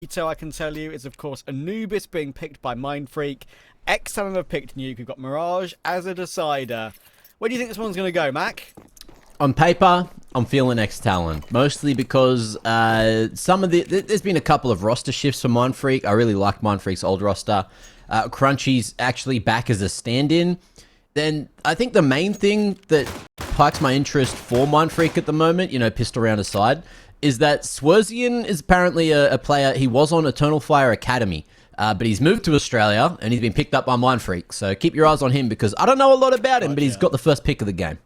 I can tell you, is of course Anubis being picked by Mindfreak. ex-TALON have picked Nuke. We've got Mirage as a decider. Where do you think this one's going to go, Mac? On paper, I'm feeling ex-TALON. Mostly because there's been a couple of roster shifts for Mindfreak. I really like Mindfreak's old roster. Crunchy's actually back as a stand-in. Then I think the main thing that pikes my interest for Mindfreak at the moment, you know, pistol round aside, is that Swerzian is apparently a player. He was on Eternal Fire Academy, but he's moved to Australia and he's been picked up by Mindfreak. So keep your eyes on him because I don't know a lot about him, but he's got the first pick of the game.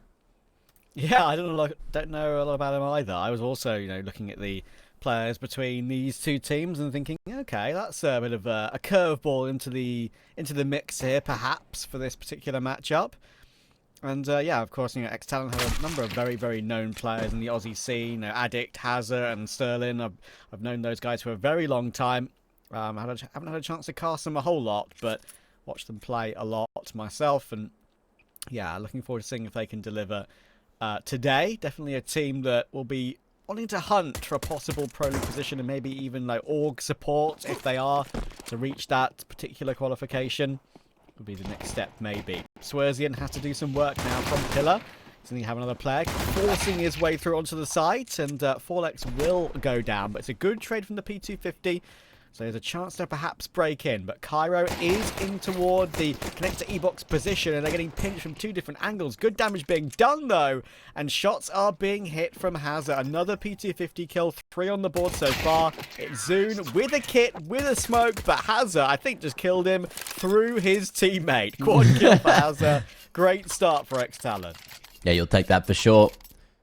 Yeah, I don't know a lot about him either. I was also, looking at the players between these two teams and thinking, okay, that's a bit of a curveball into the mix here, perhaps, for this particular matchup. And yeah, of course, ex-TALON have a number of very, very known players in the Aussie scene. Addict, Hazard, and Sterling. I've known those guys for a very long time. I haven't had a chance to cast them a whole lot, but watched them play a lot myself. And yeah, looking forward to seeing if they can deliver today. Definitely a team that will be wanting to hunt for a possible Pro League position and maybe even like org support if they are to reach that particular qualification. Would be the next step, maybe. Swerzian has to do some work now from Pillar. So you have another player forcing his way through onto the site, and 4x will go down, but it's a good trade from the P250. So there's a chance to perhaps break in, but Cairo is in toward the connector E-box position, and they're getting pinched from two different angles. Good damage being done, though, and shots are being hit from Hazard. Another P250 kill, 3 on the board so far. It's Zune with a kit, with a smoke, but Hazard, I think, just killed him through his teammate. Quad kill for Hazard. Great start for ex-TALON. Yeah, you'll take that for sure.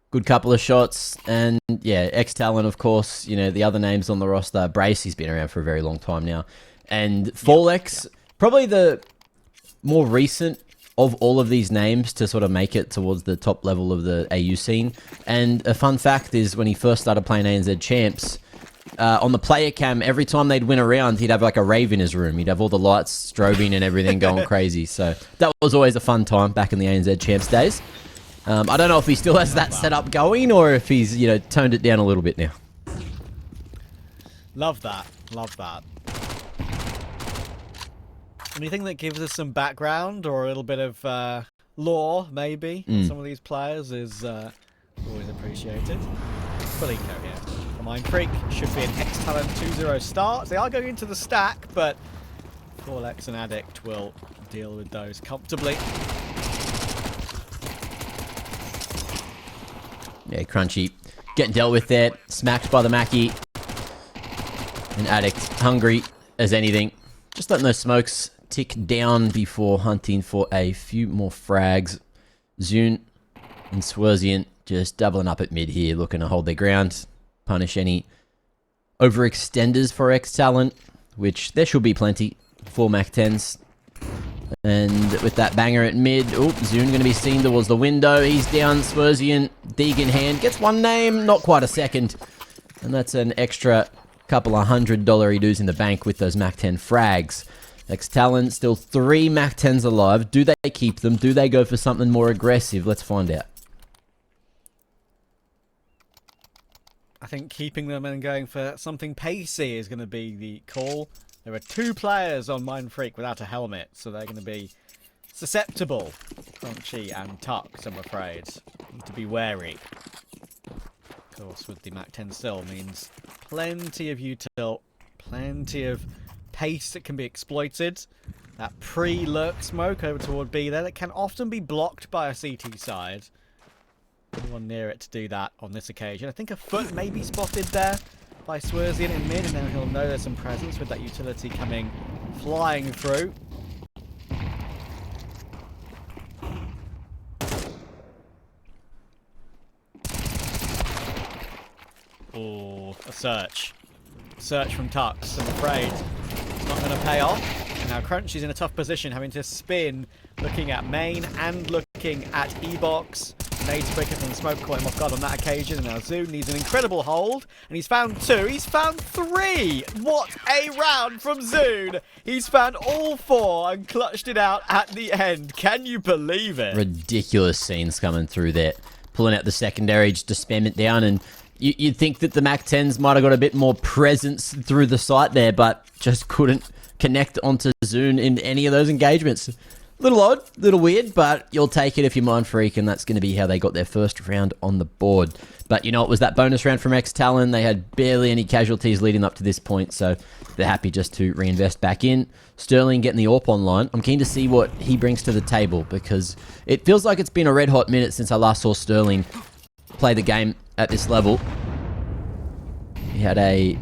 Good couple of shots, and yeah, ex-TALON, of course, the other names on the roster. Brace, he's been around for a very long time now. And Fallex, probably the more recent of all of these names to sort of make it towards the top level of the AU scene. And a fun fact is when he first started playing ANZ Champs, on the player cam, every time they'd win a round, he'd have like a rave in his room. He'd have all the lights strobing and everything going crazy. So that was always a fun time back in the ANZ Champs days. I don't know if he still has that setup going or if he's, toned it down a little bit now. Love that. Love that. Anything that gives us some background or a little bit of lore, maybe, some of these players is always appreciated. Felico here for Mindfreak. Should be an ex-TALON 2-0 start. They are going into the stack, but Fallex and Addict will deal with those comfortably. Yeah, Crunchy getting dealt with there. Smacked by the Mackie. And Addict hungry as anything. Just letting those smokes tick down before hunting for a few more frags. Zune and Swerzian just doubling up at mid here, looking to hold their ground. Punish any overextenders for ex-TALON, which there should be plenty. 4 Mac 10s. And with that banger at mid, Zune going to be seen towards the window. He's down, Swerzian, Deeg in hand. Gets one name, not quite a second. And that's an extra couple of $100 dues in the bank with those Mac 10 frags. ex-TALON, still 3 Mac 10s alive. Do they keep them? Do they go for something more aggressive? Let's find out. I think keeping them and going for something pacey is going to be the call. There are 2 players on Mindfreak without a helmet, so they're going to be susceptible. Crunchy and Tux, I'm afraid. Need to be wary. Of course, with the Mac 10 still means plenty of util, plenty of pace that can be exploited. That pre-lurk smoke over toward B there that can often be blocked by a CT side. Anyone near it to do that on this occasion. I think a foot may be spotted there by Swerzian in mid, and then he'll know there's some presence with that utility coming flying through. Oh, a search. Search from Tux, I'm afraid. It's not going to pay off. And now Crunchy's in a tough position, having to spin, looking at main and looking at E-box. Nade's quicker than smoke caught him off guard on that occasion, and now Zune needs an incredible hold, and he's found 2, he's found 3! What a round from Zune! He's found all 4 and clutched it out at the end. Can you believe it? Ridiculous scenes coming through there. Pulling out the secondary just to spam it down, and You'd think that the MAC-10s might have got a bit more presence through the site there, but just couldn't connect onto Zune in any of those engagements. Little odd, little weird, but you'll take it if you're Mindfreak, and that's going to be how they got their first round on the board. But you know, it was that bonus round from ex-TALON. They had barely any casualties leading up to this point, so they're happy just to reinvest back in. Sterling getting the AWP online. I'm keen to see what he brings to the table, because it feels like it's been a red-hot minute since I last saw Sterling play the game at this level. He had a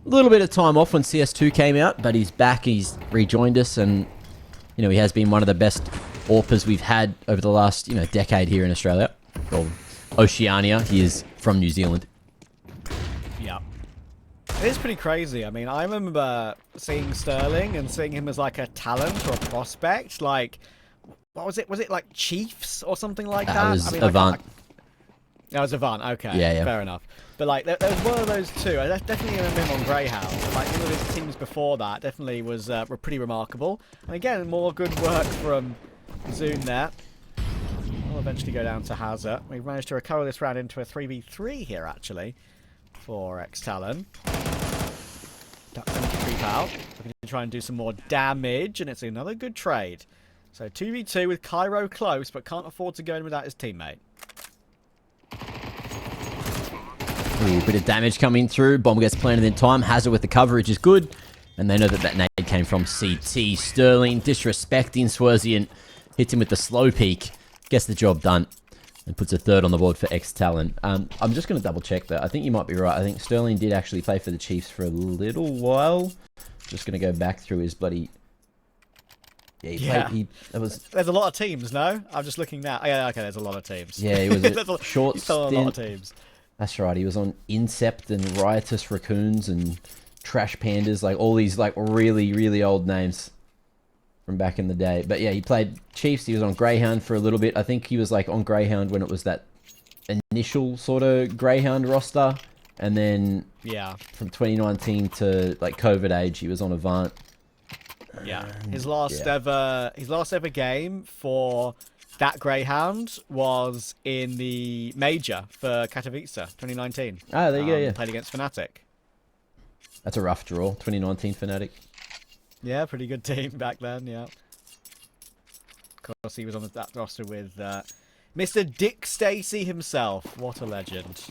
little bit of time off when CS2 came out, but he's back, he's rejoined us, and you know, he has been one of the best AWPers we've had over the last, you know, decade here in Australia. Or Oceania. He is from New Zealand. Yeah. It is pretty crazy. I mean, I remember seeing Sterling and seeing him as like a talent or a prospect. Like, what was it? Was it like Chiefs or something like that? It was I mean, Avant. That was Avant. Okay, yeah. Fair enough. But like, there was one of those two. I definitely remember him on Greyhound. Like, one of his teams before that definitely were pretty remarkable. And again, more good work from Zune there. We'll eventually go down to Hazard. We've managed to recover this round into a 3v3 here, actually, for ex-TALON. Ducks into creep out. Looking to try and do some more damage, and it's another good trade. So 2v2 with Cairo close, but can't afford to go in without his teammate. Ooh, bit of damage coming through. Bomb gets planted in time. Hazard with the coverage is good. And they know that that nade came from CT. Sterling disrespecting Swerzian. Hits him with the slow peek. Gets the job done. And puts a third on the board for ex-TALON. I'm just going to double check that. I think you might be right. I think Sterling did actually play for the Chiefs for a little while. Just going to go back through his bloody... Yeah, There's a lot of teams, no? I'm just looking now. Oh, yeah, okay, there's a lot of teams. Yeah, he was a short stint. A lot of teams. That's right. He was on Incept and Riotous Raccoons and Trash Pandas, like all these like really, really old names from back in the day. But yeah, he played Chiefs. He was on Greyhound for a little bit. I think he was like on Greyhound when it was that initial sort of Greyhound roster. And then from 2019 to like COVID age, he was on Avant. Yeah, his last ever game for that Greyhound was in the major for Katowice 2019. Ah, there you go. Yeah, played against Fnatic. That's a rough draw. 2019 Fnatic. Yeah, pretty good team back then. Yeah. Of course, he was on that roster with Mr. Dick Stacey himself. What a legend.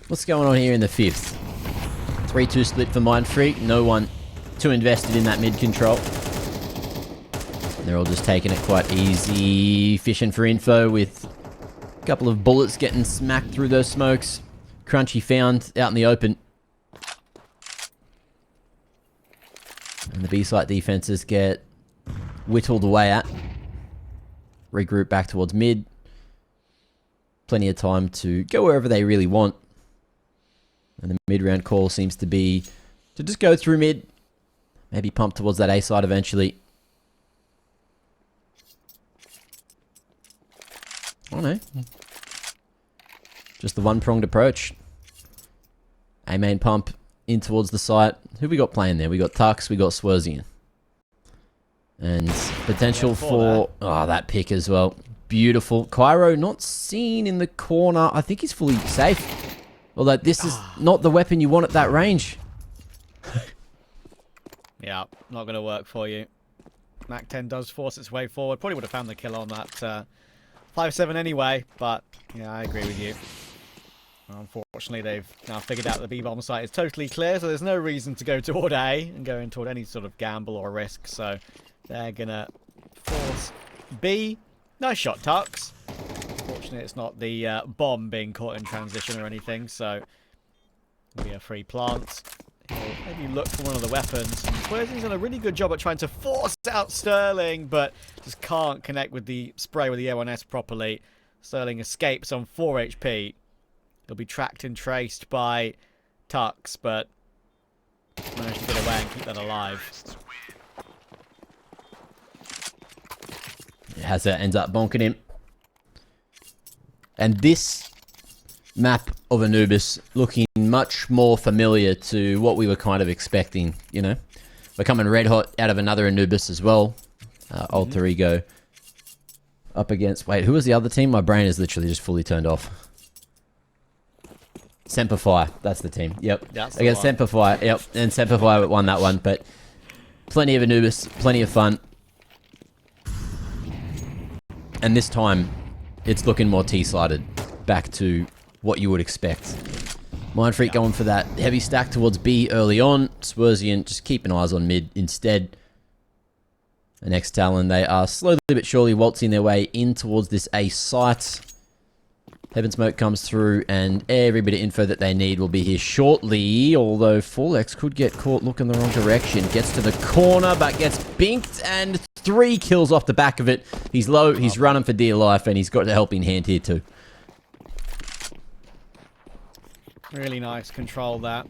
What's going on here in the fifth? 3-2 split for Mindfreak. No one too invested in that mid control. They're all just taking it quite easy. Fishing for info with a couple of bullets getting smacked through those smokes. Crunchy found out in the open. And the B-site defenses get whittled away at. Regroup back towards mid. Plenty of time to go wherever they really want. And the mid-round call seems to be to just go through mid. Maybe pump towards that A side eventually. I don't know. Just the one-pronged approach. A main pump in towards the site. Who we got playing there? We got Tux, we got Swerzian. And potential for... Oh, that pick as well. Beautiful. Cairo not seen in the corner. I think he's fully safe. Although this is not the weapon you want at that range. Yeah, not going to work for you. MAC-10 does force its way forward. Probably would have found the kill on that 5-7 anyway. But, yeah, I agree with you. Unfortunately, they've now figured out the B-bomb site is totally clear. So there's no reason to go toward A and go in toward any sort of gamble or risk. So they're going to force B. Nice shot, Tux. Unfortunately, it's not the bomb being caught in transition or anything, so it'll be a free plant. He'll maybe look for one of the weapons. Swerzian's done a really good job at trying to force out Sterling, but just can't connect with the spray with the A1S properly. Sterling escapes on 4 HP. He'll be tracked and traced by Tux, but managed to get away and keep that alive. Hazard ends up bonking him. And this map of Anubis looking much more familiar to what we were kind of expecting, you know. We're coming red hot out of another Anubis as well. Alter Ego up against... Wait, who was the other team? My brain is literally just fully turned off. Semperfire. That's the team. Yep. Against Semperfire. Yep. And Semperfire won that one. But plenty of Anubis. Plenty of fun. And this time, it's looking more T-sided. Back to what you would expect. Mindfreak going for that heavy stack towards B early on. Swerzian just keeping eyes on mid instead. And ex-TALON, they are slowly but surely waltzing their way in towards this A site. Heaven Smoke comes through, and every bit of info that they need will be here shortly. Although Forlex could get caught looking the wrong direction. Gets to the corner, but gets binked, and 3 kills off the back of it. He's low, he's running for dear life, and he's got a helping hand here too. Really nice control that.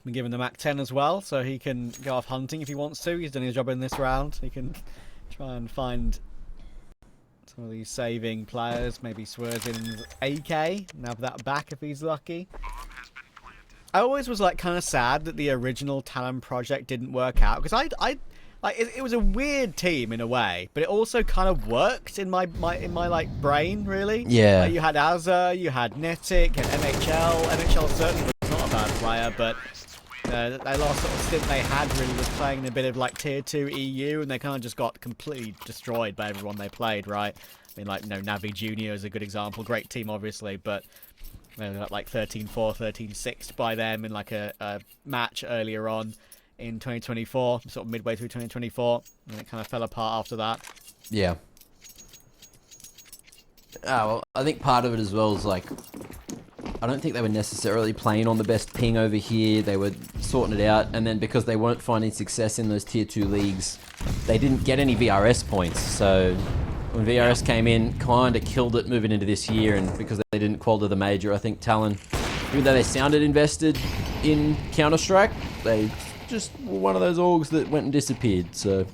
Been given the Mac 10 as well, so he can go off hunting if he wants to. He's done his job in this round. He can try and find some of these saving players. Maybe Swerzin's AK and have that back if he's lucky. I always was like kind of sad that the original TALON project didn't work out, because it was a weird team in a way, but it also kind of worked in my like brain, really. Yeah. Like, you had Azza, you had Netic, and MHL. MHL certainly was not a bad player, but the last sort of stint they had really was playing in a bit of like tier 2 EU, and they kind of just got completely destroyed by everyone they played, right? I mean, like, Navi Junior is a good example. Great team, obviously, but they got like 13-4, 13-6 by them in like a match earlier on in 2024, sort of midway through 2024, and it kind of fell apart after that. Yeah. Well, I think part of it as well is like, I don't think they were necessarily playing on the best ping over here. They were sorting it out, and then because they weren't finding success in those tier 2 leagues, they didn't get any VRS points. So when VRS came in, kind of killed it moving into this year, and because they didn't qual to the major, I think TALON, even though they sounded invested in Counter-Strike, they just were one of those orgs that went and disappeared. So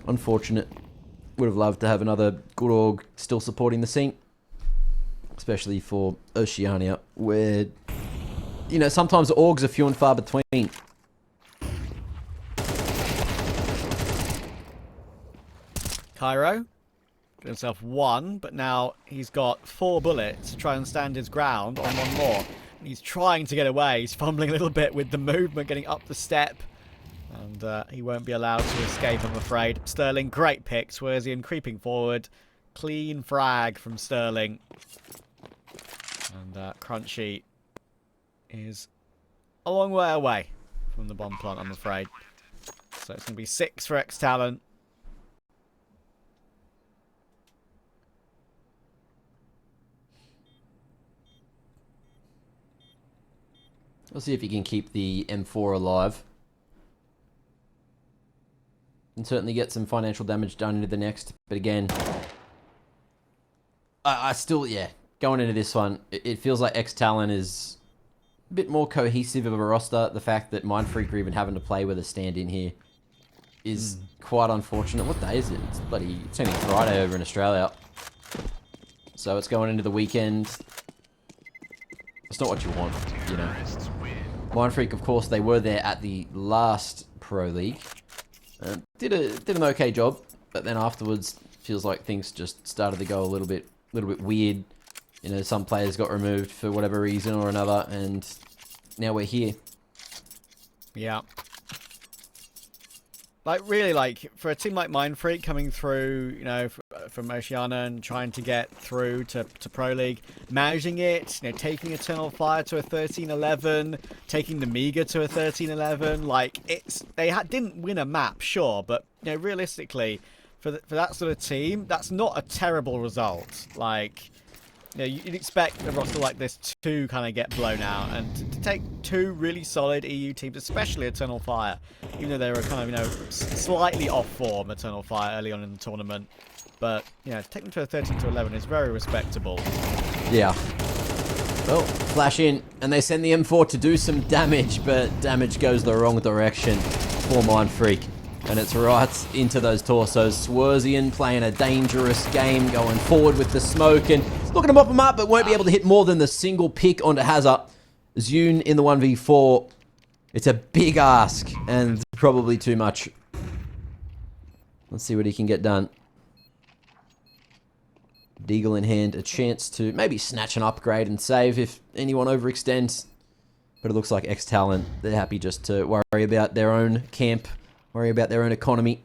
unfortunate. Would have loved to have another good org still supporting the scene, especially for Oceania, where, you know, sometimes orgs are few and far between. Cairo got himself 1, but now he's got 4 bullets to try and stand his ground on 1 more. He's trying to get away. He's fumbling a little bit with the movement, getting up the step. And he won't be allowed to escape, I'm afraid. Sterling, great pick. Swerzian creeping forward. Clean frag from Sterling. And Crunchy is a long way away from the bomb plant, I'm afraid. So it's going to be 6 for ex-TALON. We'll see if he can keep the M4 alive. And certainly get some financial damage done into the next. But again, I still, going into this one, it feels like ex-TALON is a bit more cohesive of a roster. The fact that Mindfreak are even having to play with a stand-in here is quite unfortunate. What day is it? It's only Friday over in Australia. So it's going into the weekend. It's not what you want, you know. Mindfreak, of course, they were there at the last Pro League. Did an okay job, but then afterwards feels like things just started to go a little bit weird. You know, some players got removed for whatever reason or another, and now we're here. Yeah. Like, really, like, for a team like Mindfreak coming through, you know, from Oceania and trying to get through to Pro League, managing it, you know, taking Eternal Fire to a 13-11, taking the Mega to a 13-11, like, they didn't win a map, sure, but, you know, realistically, for that sort of team, that's not a terrible result. Like, you know, you'd expect a roster like this to kind of get blown out, and to take 2 really solid EU teams, especially Eternal Fire, even though they were kind of, you know, slightly off form, Eternal Fire, early on in the tournament. But, you know, to take them to a 13-11 is very respectable. Yeah. Well, flash in, and they send the M4 to do some damage, but damage goes the wrong direction for Mindfreak. And it's right into those torsos. Swerzian playing a dangerous game, going forward with the smoke, and looking to mop him up, but won't be able to hit more than the single pick onto Hazard. Zune in the 1v4. It's a big ask and probably too much. Let's see what he can get done. Deagle in hand, a chance to maybe snatch an upgrade and save if anyone overextends. But it looks like ex-TALON, they're happy just to worry about their own camp, worry about their own economy.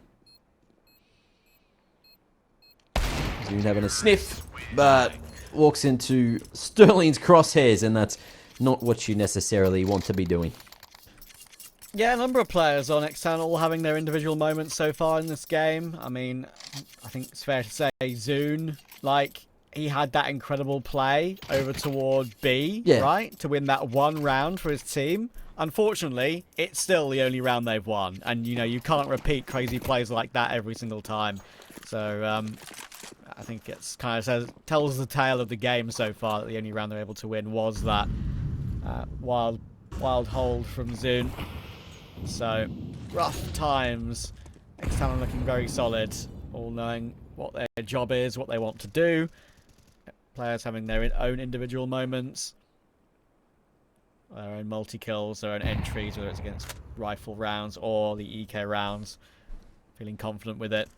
Zune having a sniff, but walks into Sterling's crosshairs, and that's not what you necessarily want to be doing. Yeah, a number of players on ex-TALON all having their individual moments so far in this game. I mean, I think it's fair to say Zune, like, he had that incredible play over toward B, right? To win that one round for his team. Unfortunately, it's still the only round they've won. And, you know, you can't repeat crazy plays like that every single time. So, I think it's kind of tells the tale of the game so far that the only round they're able to win was that wild hold from Zune. So, rough times. ex-TALON looking very solid, all knowing what their job is, what they want to do. Players having their own individual moments, their own multi-kills, their own entries, whether it's against rifle rounds or the EK rounds. Feeling confident with it.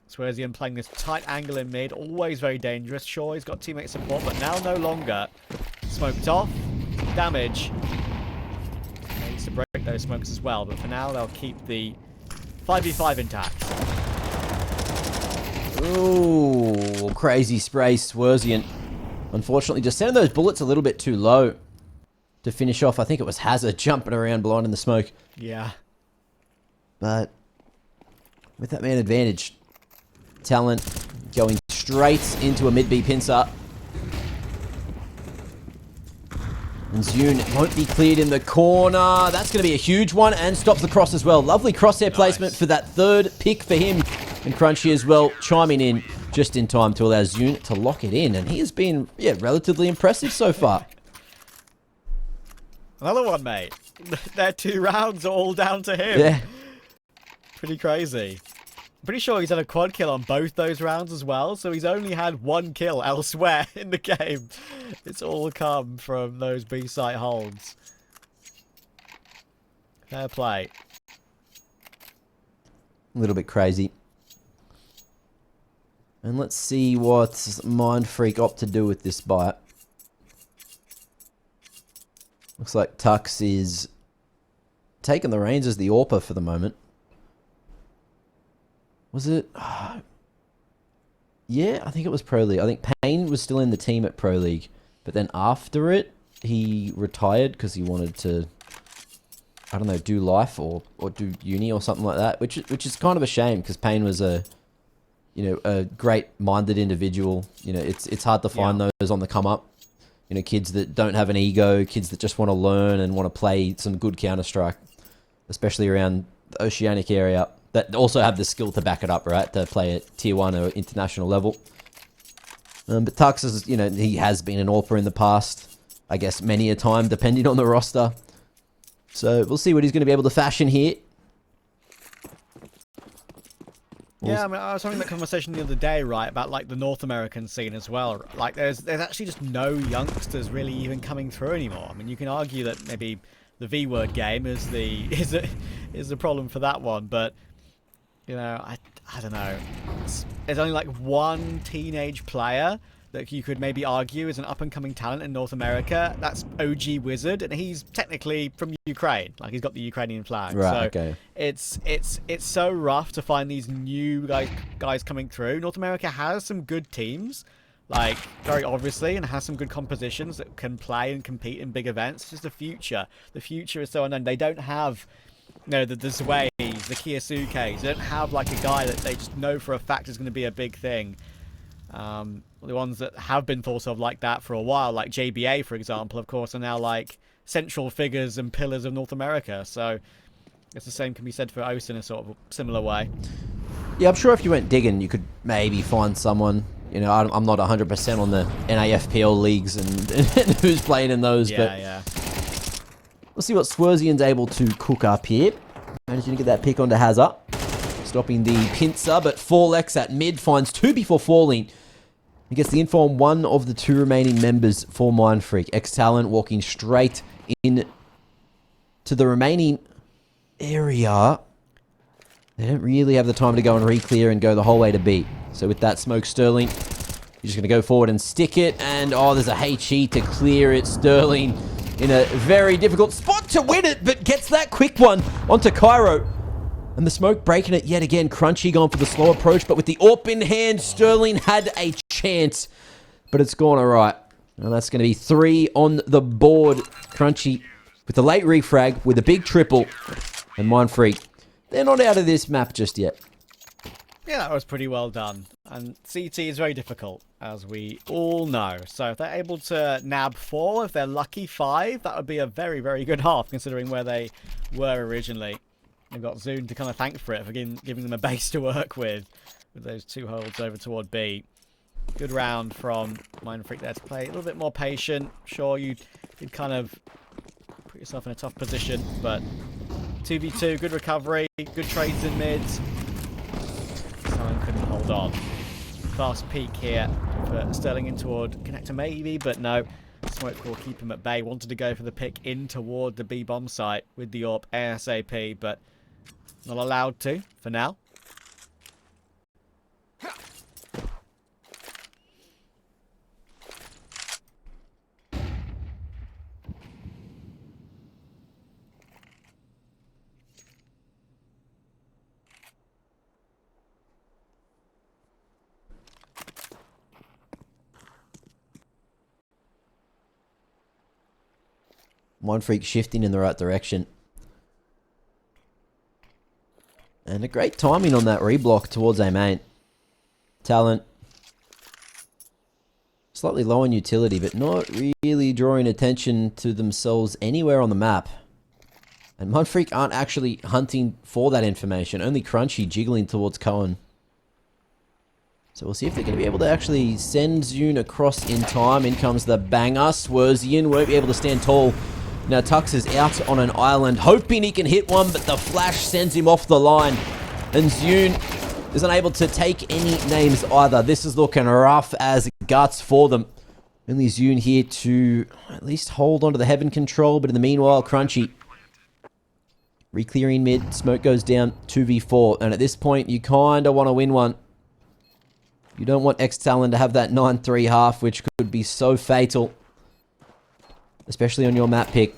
Swerzian playing this tight angle in mid, always very dangerous. Sure, he's got teammate support, but now no longer. Smoked off, damage. He needs to break those smokes as well, but for now they'll keep the 5v5 intact. Ooh, crazy spray, Swerzian. Unfortunately, just sending those bullets a little bit too low to finish off. I think it was Hazard jumping around blind in the smoke. Yeah. But with that man advantage, Talon going straight into a mid-B pincer. And Zune won't be cleared in the corner. That's going to be a huge one and stops the cross as well. Lovely crosshair placement for that third pick for him. And Crunchy as well, chiming in just in time to allow Zune to lock it in. And he has been, relatively impressive so far. Another one, mate. Their 2 rounds are all down to him. Yeah. Pretty crazy. I'm pretty sure he's had a quad kill on both those rounds as well, so he's only had 1 kill elsewhere in the game. It's all come from those B-site holds. Fair play. A little bit crazy. And let's see what Mindfreak opt to do with this bite. Looks like Tux is taking the reins as the AWPer for the moment. Was it? Yeah, I think it was Pro League. I think Payne was still in the team at Pro League. But then after it, he retired because he wanted to, I don't know, do life or do uni or something like that. Which is kind of a shame because Payne was a great-minded individual. You know, it's hard to find those on the come-up. You know, kids that don't have an ego, kids that just want to learn and want to play some good Counter-Strike, especially around the Oceanic area, that also have the skill to back it up, right, to play at Tier 1 or international level. But Tux is, you know, he has been an AWPer in the past, I guess many a time, depending on the roster. So we'll see what he's going to be able to fashion here. Yeah, I mean, I was having that conversation the other day, right, about like the North American scene as well. Like, there's actually just no youngsters really even coming through anymore. I mean, you can argue that maybe the V-word game is the problem for that one, but you know, I don't know. There's only like one teenage player that you could maybe argue is an up-and-coming talent in North America. That's OG Wizard, and he's technically from Ukraine. Like, he's got the Ukrainian flag. Right, so okay. It's so rough to find these new guys coming through. North America has some good teams, like, very obviously, and has some good compositions that can play and compete in big events. It's just the future. The future is so unknown. They don't have, you know, the Zways, the Kiyosukes. They don't have, like, a guy that they just know for a fact is going to be a big thing. The ones that have been thought of like that for a while, like JBA, for example, of course, are now like central figures and pillars of North America. So it's the same can be said for OS in a sort of similar way. Yeah, I'm sure if you went digging, you could maybe find someone. You know, I'm not 100% on the NAFPL leagues and who's playing in those, but we'll see what Swerzian's able to cook up here. Managing to get that pick onto Hazard. Stopping the pincer, but 4x at mid finds 2 before falling. He gets the info on one of the 2 remaining members for Mindfreak. ex-TALON walking straight in to the remaining area. They don't really have the time to go and re-clear and go the whole way to B. So with that smoke, Sterling, you're just going to go forward and stick it. And, oh, there's a HE to clear it. Sterling in a very difficult spot to win it, but gets that quick one onto Cairo. And the smoke breaking it yet again. Crunchy going for the slow approach, but with the AWP in hand, Sterling had a chance, but it's gone all right. And that's going to be 3 on the board. Crunchy with the late refrag, with a big triple, and Mindfreak, they're not out of this map just yet. Yeah, that was pretty well done. And CT is very difficult, as we all know. So if they're able to nab 4, if they're lucky 5, that would be a very, very good half, considering where they were originally. They've got Zune to kind of thank for it, for giving them a base to work with those 2 holds over toward B. Good round from Mindfreak there to play a little bit more patient. Sure, you did kind of put yourself in a tough position, but 2v2, good recovery, good trades in mids. Someone couldn't hold on. Fast peek here for Sterling in toward connector maybe, but no. Smoke will keep him at bay. Wanted to go for the pick in toward the B bomb site with the AWP ASAP, but not allowed to for now. Mindfreak shifting in the right direction. And a great timing on that reblock towards A main. Talent. Slightly low on utility, but not really drawing attention to themselves anywhere on the map. And Mindfreak aren't actually hunting for that information. Only Crunchy jiggling towards Cohen. So we'll see if they're going to be able to actually send Zune across in time. In comes the banger. Swerzian won't be able to stand tall. Now Tux is out on an island, hoping he can hit one, but the flash sends him off the line. And Zune is unable to take any names either. This is looking rough as guts for them. Only Zune here to at least hold onto the heaven control, but in the meanwhile, Crunchy re-clearing mid, smoke goes down 2v4, and at this point, you kind of want to win one. You don't want ex-TALON to have that 9-3 half, which could be so fatal. Especially on your map pick.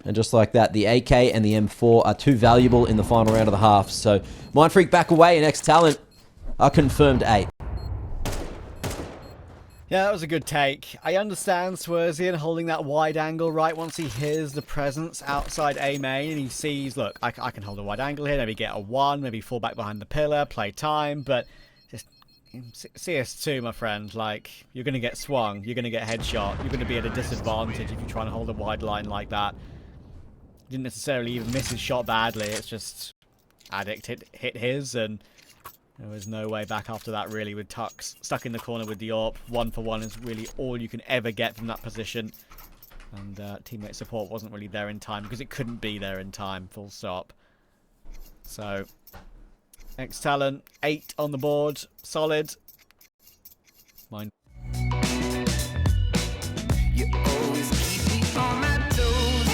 And just like that, the AK and the M4 are too valuable in the final round of the half. So, Mindfreak back away and ex-TALON are confirmed 8. Yeah, that was a good take. I understand Swerzian holding that wide angle right once he hears the presence outside A main and he sees, look, I can hold a wide angle here, maybe get a 1, maybe fall back behind the pillar, play time, but just CS2, my friend, like, you're going to get swung, you're going to get headshot, you're going to be at a disadvantage if you're trying to hold a wide line like that. Didn't necessarily even miss his shot badly, it's just Addict hit his, and there was no way back after that, really, with Tux stuck in the corner with the AWP. 1-for-1 is really all you can ever get from that position. And teammate support wasn't really there in time, because it couldn't be there in time, full stop. So, ex-TALON, 8 on the board, solid. Mind. You always keep me on my toes,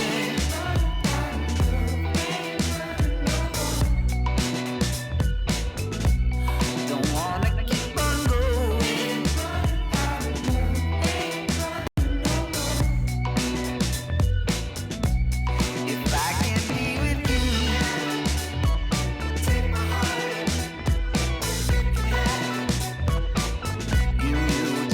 don't wanna keep on going. If I can't be with you, take my heart. You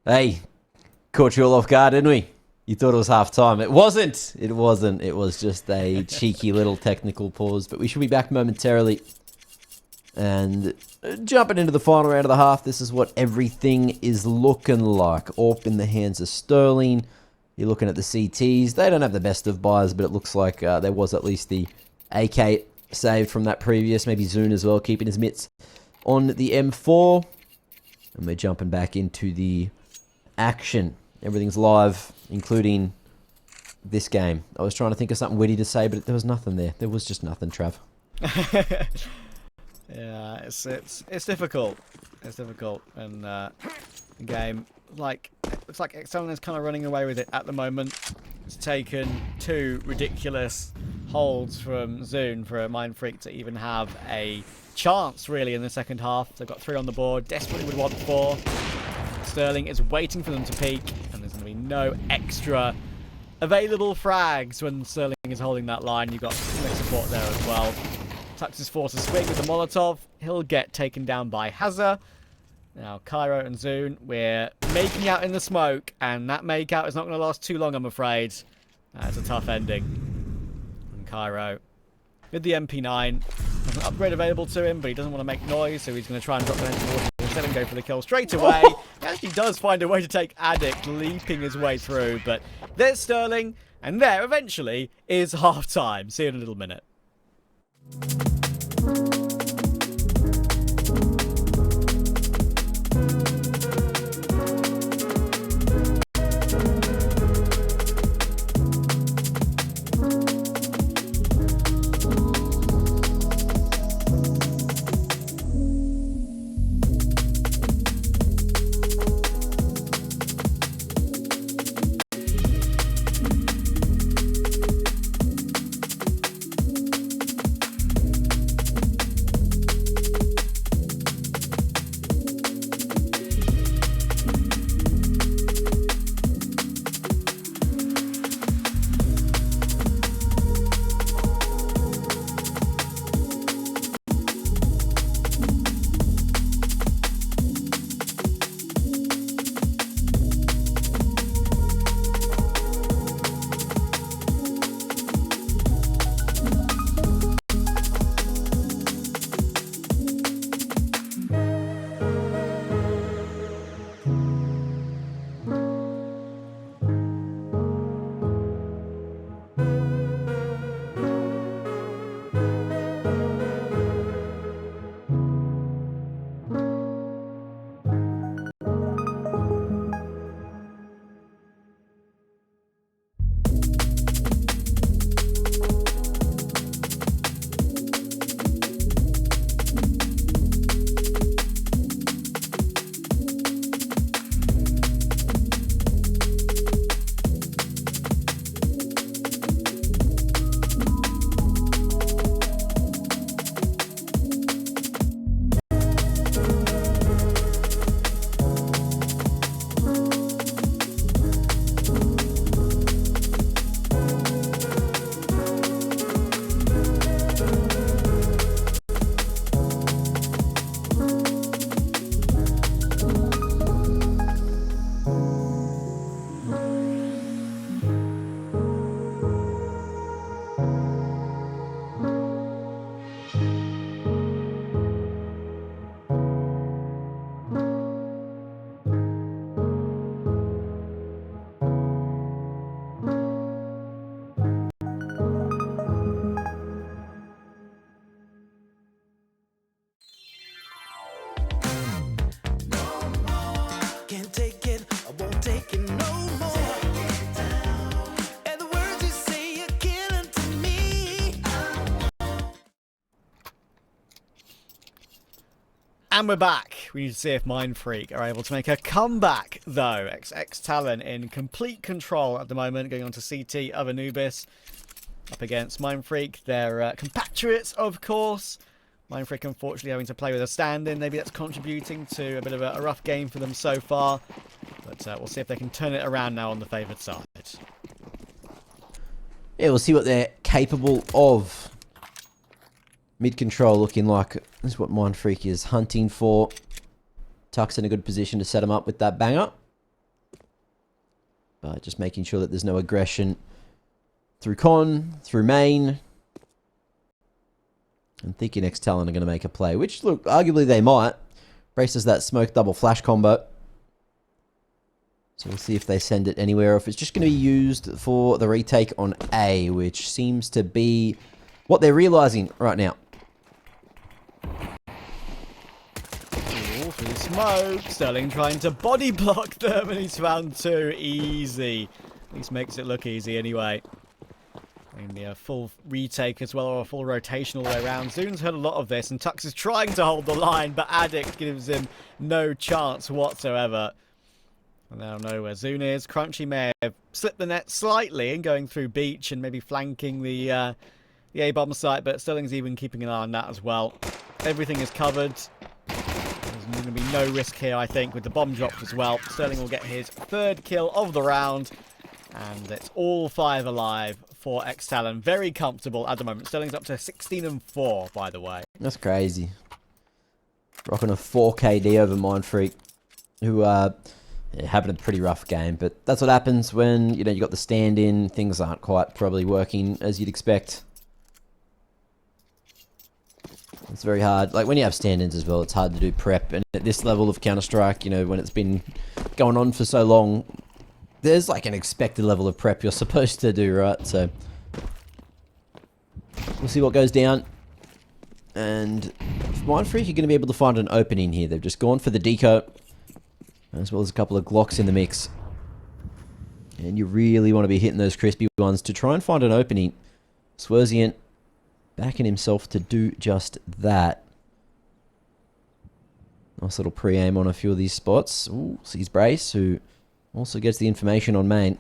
Hey, caught you all off guard, didn't we? You thought it was half time. It wasn't. It wasn't. It was just a cheeky little technical pause. But we should be back momentarily. And jumping into the final round of the half, this is what everything is looking like. AWP in the hands of Sterling. You're looking at the CTs. They don't have the best of buys, but it looks like there was at least the AK saved from that previous. Maybe Zune as well, keeping his mitts on the M4. And we're jumping back into the action. Everything's live, including this game. I was trying to think of something witty to say, but there was nothing there. There was just nothing, Trav. Yeah, it's difficult. It's difficult, and the game looks like ex-TALON is kind of running away with it at the moment. It's taken 2 ridiculous holds from Zune for a Mindfreak to even have a chance really in the second half. They've got 3 on the board. Desperately would want 4. Sterling is waiting for them to peak, and there's going to be no extra available frags when Sterling is holding that line. You've got no support there as well. Tucks his force to swing with the Molotov. He'll get taken down by Hazza. Now, Cairo and Zune, we're making out in the smoke, and that make out is not going to last too long, I'm afraid. It's a tough ending. And Cairo, with the MP9, has an upgrade available to him, but he doesn't want to make noise, so he's going to try and drop the head towards him instead and go for the kill straight away. He actually does find a way to take Addict, leaping his way through, but there's Sterling, and there, eventually, is half-time. See you in a little minute. Can't take it, I won't take it no more. And the words you say are killing to me. And we're back. We need to see if Mindfreak are able to make a comeback, though. ex-TALON in complete control at the moment, going on to CT of Anubis. Up against Mindfreak, their compatriots, of course. Mindfreak, unfortunately, having to play with a stand-in. Maybe that's contributing to a bit of a rough game for them so far. But we'll see if they can turn it around now on the favoured side. Yeah, we'll see what they're capable of. Mid-control looking like this is what Mindfreak is hunting for. Tuck's in a good position to set him up with that banger. But just making sure that there's no aggression through con, through main. I'm thinking ex-TALON are going to make a play, which, look, arguably they might. Braces that smoke double flash combo. So we'll see if they send it anywhere, or if it's just going to be used for the retake on A, which seems to be what they're realizing right now. Through smoke, Sterling trying to body block them, and he's found 2. Easy. At least makes it look easy anyway. Maybe a full retake as well, or a full rotation all the way around. Zoon's heard a lot of this, and Tux is trying to hold the line, but Addict gives him no chance whatsoever. And they'll know where Zoon is. Crunchy may have slipped the net slightly and going through beach and maybe flanking the A-bomb site, but Sterling's even keeping an eye on that as well. Everything is covered. There's going to be no risk here, I think, with the bomb dropped as well. Sterling will get his 3rd kill of the round, and it's all 5 alive for ex-TALON. Very comfortable at the moment. Sterling's up to 16-4, by the way. That's crazy. Rocking a 4 KD over Mindfreak, who having a pretty rough game. But that's what happens when, you know, you got the stand-in. Things aren't quite probably working as you'd expect. It's very hard. Like, when you have stand-ins as well, it's hard to do prep. And at this level of Counter-Strike, you know, when it's been going on for so long, there's like an expected level of prep you're supposed to do, right? So we'll see what goes down. And for Mindfreak, you're going to be able to find an opening here. They've just gone for the deco, as well as a couple of Glocks in the mix. And you really want to be hitting those crispy ones to try and find an opening. Swerzian backing himself to do just that. Nice little pre-aim on a few of these spots. Ooh, sees Brace, who also gets the information on main.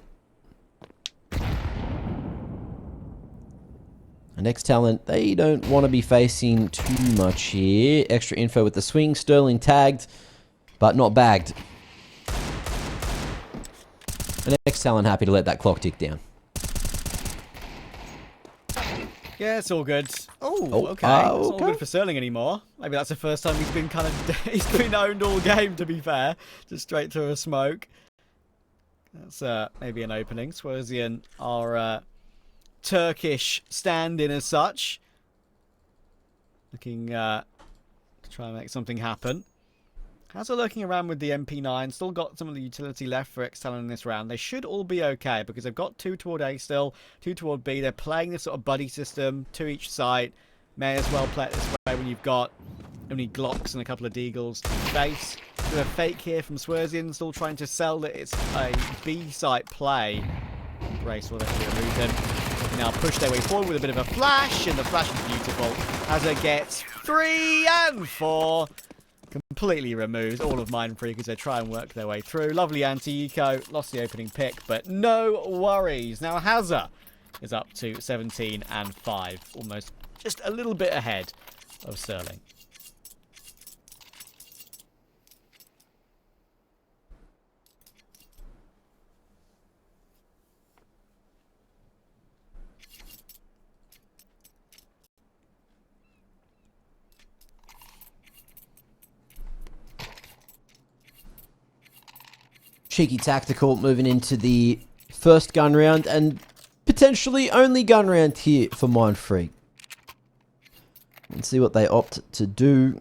And ex-TALON, they don't want to be facing too much here. Extra info with the swing. Sterling tagged, but not bagged. And ex-TALON happy to let that clock tick down. Yeah, it's all good. Oh, okay. It's not okay. all good for Sterling anymore. Maybe that's the first time he's been he's been owned all game, to be fair. Just straight through a smoke. That's maybe an opening. Swerzian are Turkish stand-in as such. Looking to try and make something happen. Hazard lurking around with the MP9. Still got some of the utility left for ex-TALON in this round. They should all be okay because they've got 2 toward A still, 2 toward B. They're playing this sort of buddy system, 2 each side. May as well play it this way when you've got only Glocks and a couple of Deagles to face. Bit of a fake here from Swerzian, still trying to sell that it's a B site play. Brace will eventually remove them. Now push their way forward with a bit of a flash, and the flash is beautiful. Hazard gets 3 and 4. Completely removes all of Mindfreak as they try and work their way through. Lovely anti-eco. Lost the opening pick, but no worries. Now Hazard is up to 17 and 5. Almost just a little bit ahead of Sterling. Cheeky tactical moving into the first gun round and potentially only gun round here for Mindfreak. And see what they opt to do.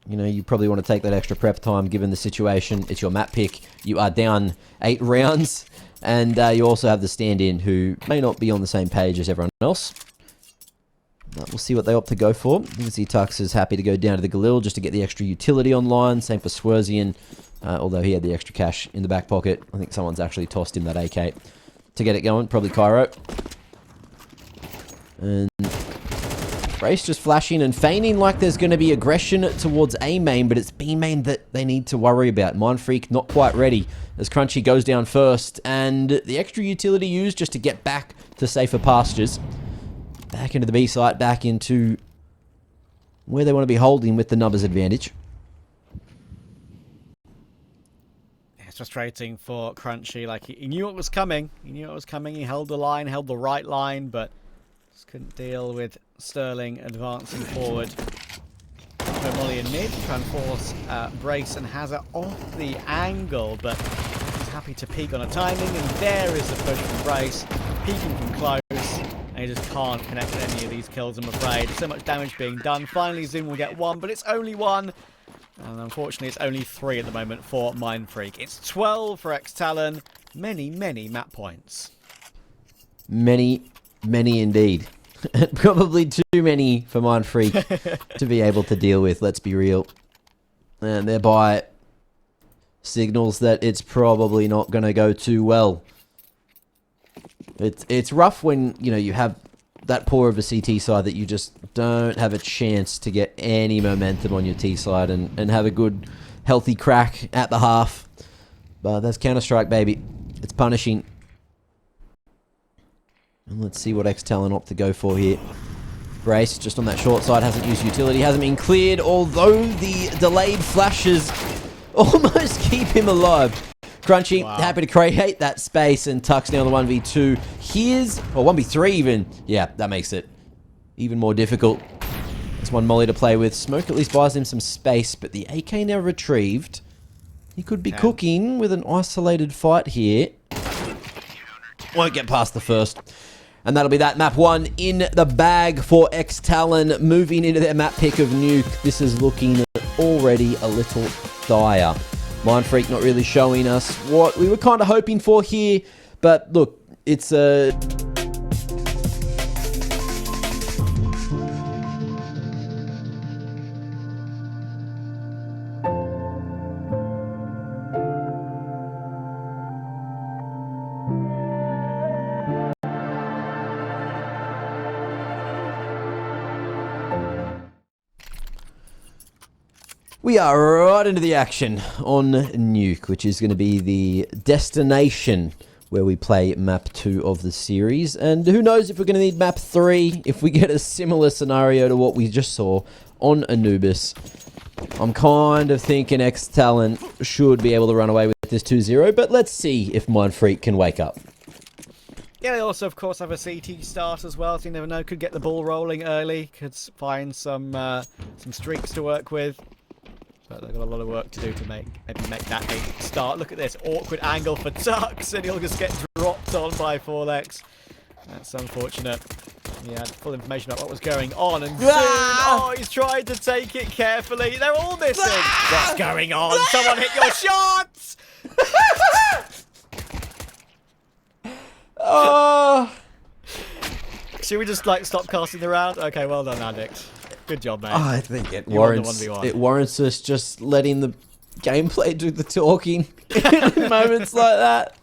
You know, you probably want to take that extra prep time given the situation. It's your map pick. You are down 8 rounds. And you also have the stand-in who may not be on the same page as everyone else. But we'll see what they opt to go for. You can see Tux is happy to go down to the Galil just to get the extra utility online. Same for Swerzian. Although he had the extra cash in the back pocket. I think someone's actually tossed him that AK to get it going. Probably Cairo. And Brace just flashing and feigning like there's going to be aggression towards A main, but it's B main that they need to worry about. Mindfreak not quite ready as Crunchy goes down first. And the extra utility used just to get back to safer pastures. Back into the B site, back into where they want to be holding with the numbers advantage. It's frustrating for Crunchy. Like, he knew it was coming. He knew it was coming. He held the line, held the right line, but just couldn't deal with Sterling advancing forward. Molly in mid, trying to force Brace and Hazard off the angle, but happy to peek on a timing, and there is the push from Brace, peeking from close, and he just can't connect any of these kills, I'm afraid. So much damage being done. Finally, Zoom will get one, but it's only one. And unfortunately, it's only 3 at the moment for Mindfreak. It's 12 for ex-TALON. Many, many map points. Many, many indeed. Probably too many for Mindfreak to be able to deal with, let's be real. And thereby signals that it's probably not going to go too well. It's rough when, you know, you have that poor of a CT side that you just don't have a chance to get any momentum on your T side and have a good, healthy crack at the half. But that's Counter-Strike, baby. It's punishing. And let's see what ex-TALON opt to go for here. Brace, just on that short side, hasn't used utility, hasn't been cleared, although the delayed flashes almost keep him alive. Crunchy, happy to create that space, and Tuck's now the 1v2. Here's, or 1v3 even. Yeah, that makes it even more difficult. There's one molly to play with. Smoke at least buys him some space, but the AK now retrieved. He could be cooking with an isolated fight here. Won't get past the first. And that'll be that. Map 1 in the bag for ex-TALON. Moving into their map pick of Nuke. This is looking already a little dire. Mindfreak not really showing us what we were kind of hoping for here. But look, it's a... We are right into the action on Nuke, which is going to be the destination where we play map 2 of the series. And who knows if we're going to need map 3 if we get a similar scenario to what we just saw on Anubis. I'm kind of thinking ex-TALON should be able to run away with this 2-0, but let's see if Mindfreak can wake up. Yeah, they also, of course, have a CT start as well, so you never know. Could get the ball rolling early, could find some streaks to work with. But they've got a lot of work to do to maybe make that a start. Look at this awkward angle for Tux, and he'll just get dropped on by Forlex. That's unfortunate. He had full information about what was going on, and soon, oh, he's trying to take it carefully. They're all missing. What's going on? Someone hit your shots! Oh! Should we just like stop casting the round? Okay, well done, Addict. Good job, mate. I think it warrants us just letting the gameplay do the talking in moments like that.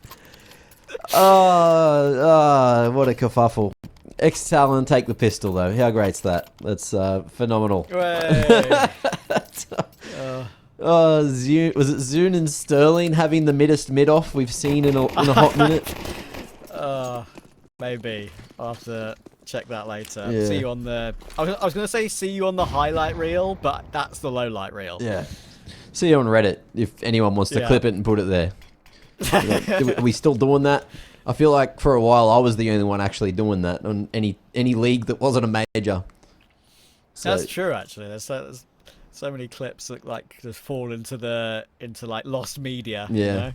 What a kerfuffle. Ex-TALON take the pistol though. How great's that? That's phenomenal. Zune, was it Zune and Sterling having the mid-off we've seen in a hot minute? Maybe. I'll have to check that later. Yeah. See you on the... I was going to say see you on the highlight reel, but that's the low light reel. Yeah. See you on Reddit if anyone wants to clip it and put it there. Are we still doing that? I feel like for a while I was the only one actually doing that on any league that wasn't a major. So, that's true, actually. There's so many clips that like just fall into like lost media. Yeah. You know?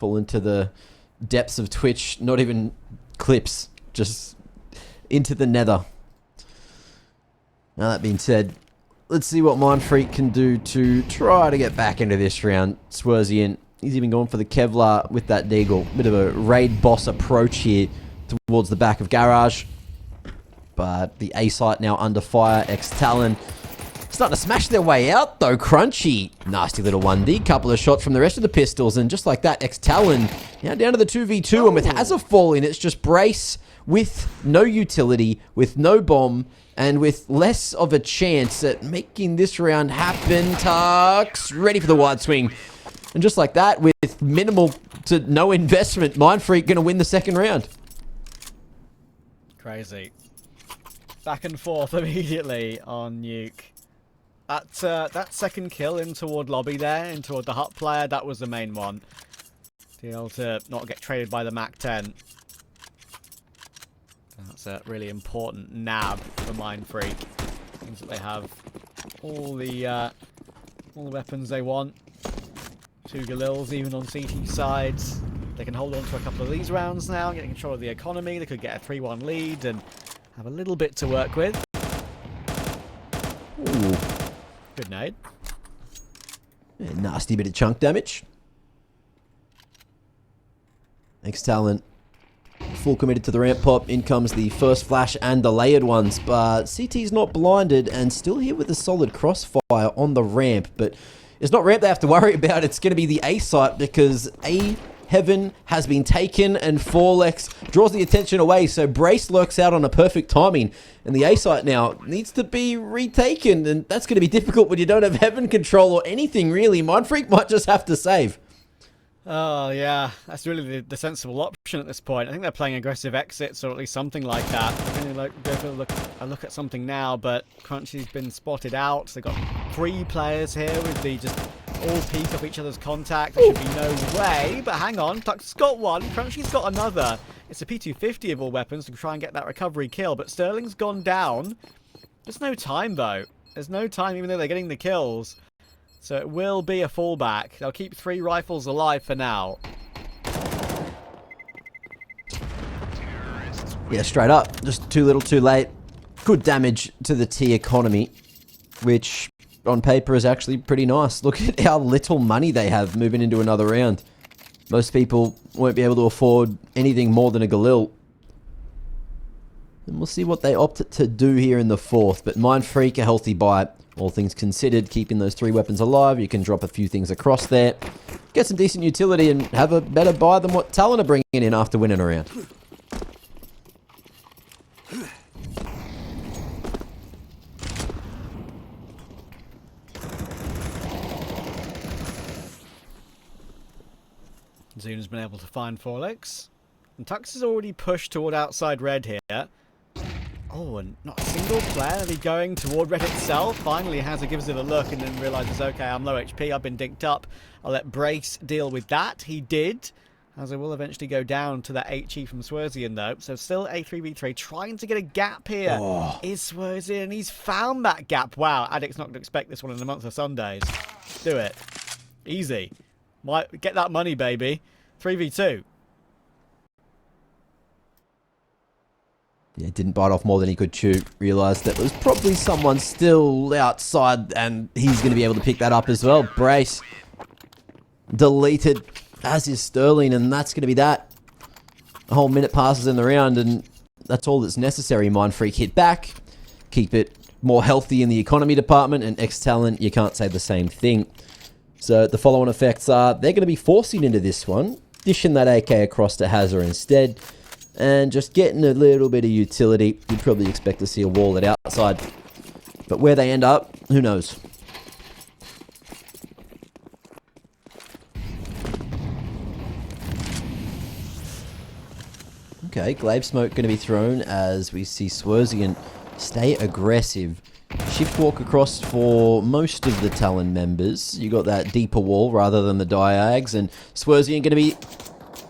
Fall into the depths of Twitch. Not even clips, just into the nether. Now that being said, let's see what Mindfreak can do to try to get back into this round. Swerzian, he's even going for the Kevlar with that Deagle. Bit of a raid boss approach here towards the back of Garage. But the A site now under fire. Ex-TALON starting to smash their way out though. Crunchy, nasty little 1D. Couple of shots from the rest of the pistols, and just like that, ex-TALON now down to the 2v2. And with Hazard falling, it's just Brace with no utility, with no bomb, and with less of a chance at making this round happen. Tux ready for the wide swing. And just like that, with minimal to no investment, Mindfreak going to win the second round. Crazy. Back and forth immediately on Nuke. That second kill in toward lobby there, in toward the hut player, that was the main one. To be able to not get traded by the MAC-10. That's a really important nab for Mindfreak. Means that they have all the weapons they want. Two Galils even on CT sides. They can hold on to a couple of these rounds now, get control of the economy. They could get a 3-1 lead and have a little bit to work with. Ooh. Good nade. Yeah, nasty bit of chunk damage. ex-TALON full committed to the ramp pop. In comes the first flash and the layered ones, but CT's not blinded and still here with a solid crossfire on the ramp. But it's not ramp they have to worry about. It's going to be the A site because A Heaven has been taken and Forlex draws the attention away. So Brace lurks out on a perfect timing and the A site now needs to be retaken, and that's going to be difficult when you don't have Heaven control or anything really. Mindfreak might just have to save. Oh, yeah. That's really the sensible option at this point. I think they're playing aggressive exits or at least something like that. They're going to go for a look at something now, but Crunchy's been spotted out. They've got 3 players here with the just all peek of each other's contact. There should be no way, but hang on. Tuck's got one. Crunchy's got another. It's a P250 of all weapons to try and get that recovery kill, but Sterling's gone down. There's no time, though. There's no time, even though they're getting the kills. So it will be a fallback. They'll keep 3 rifles alive for now. Yeah, straight up. Just too little, too late. Good damage to the T economy, which on paper is actually pretty nice. Look at how little money they have moving into another round. Most people won't be able to afford anything more than a Galil. And we'll see what they opt to do here in the 4th. But Mindfreak, a healthy buy. All things considered, keeping those 3 weapons alive, you can drop a few things across there, get some decent utility, and have a better buy than what TALON are bringing in after winning a round. Zuna's been able to find Forlex. And Tux has already pushed toward outside red here. Oh, and not a single player really going toward red itself. Finally, Hazard gives it a look and then realizes, okay, I'm low HP, I've been dinked up. I'll let Brace deal with that. He did. Hazard will eventually go down to that HE from Swerzian, though. So still a 3v3, trying to get a gap here. Is Swerzian. He's found that gap. Wow, Addict's not going to expect this one in a month of Sundays. Do it. Easy. Get that money, baby. 3v2. Yeah, didn't bite off more than he could chew. Realised that was probably someone still outside and he's going to be able to pick that up as well. Brace deleted, as is Sterling, and that's going to be that. A whole minute passes in the round and that's all that's necessary. Mindfreak hit back, keep it more healthy in the economy department, and ex-TALON, you can't say the same thing. So the follow-on effects are they're going to be forcing into this one, dishing that AK across to Hazard instead, and just getting a little bit of utility. You'd probably expect to see a wall at outside. But where they end up, who knows? Okay, glaive smoke going to be thrown as we see Swerzian stay aggressive. Shift walk across for most of the TALON members. You got that deeper wall rather than the diags, and Swerzian going to be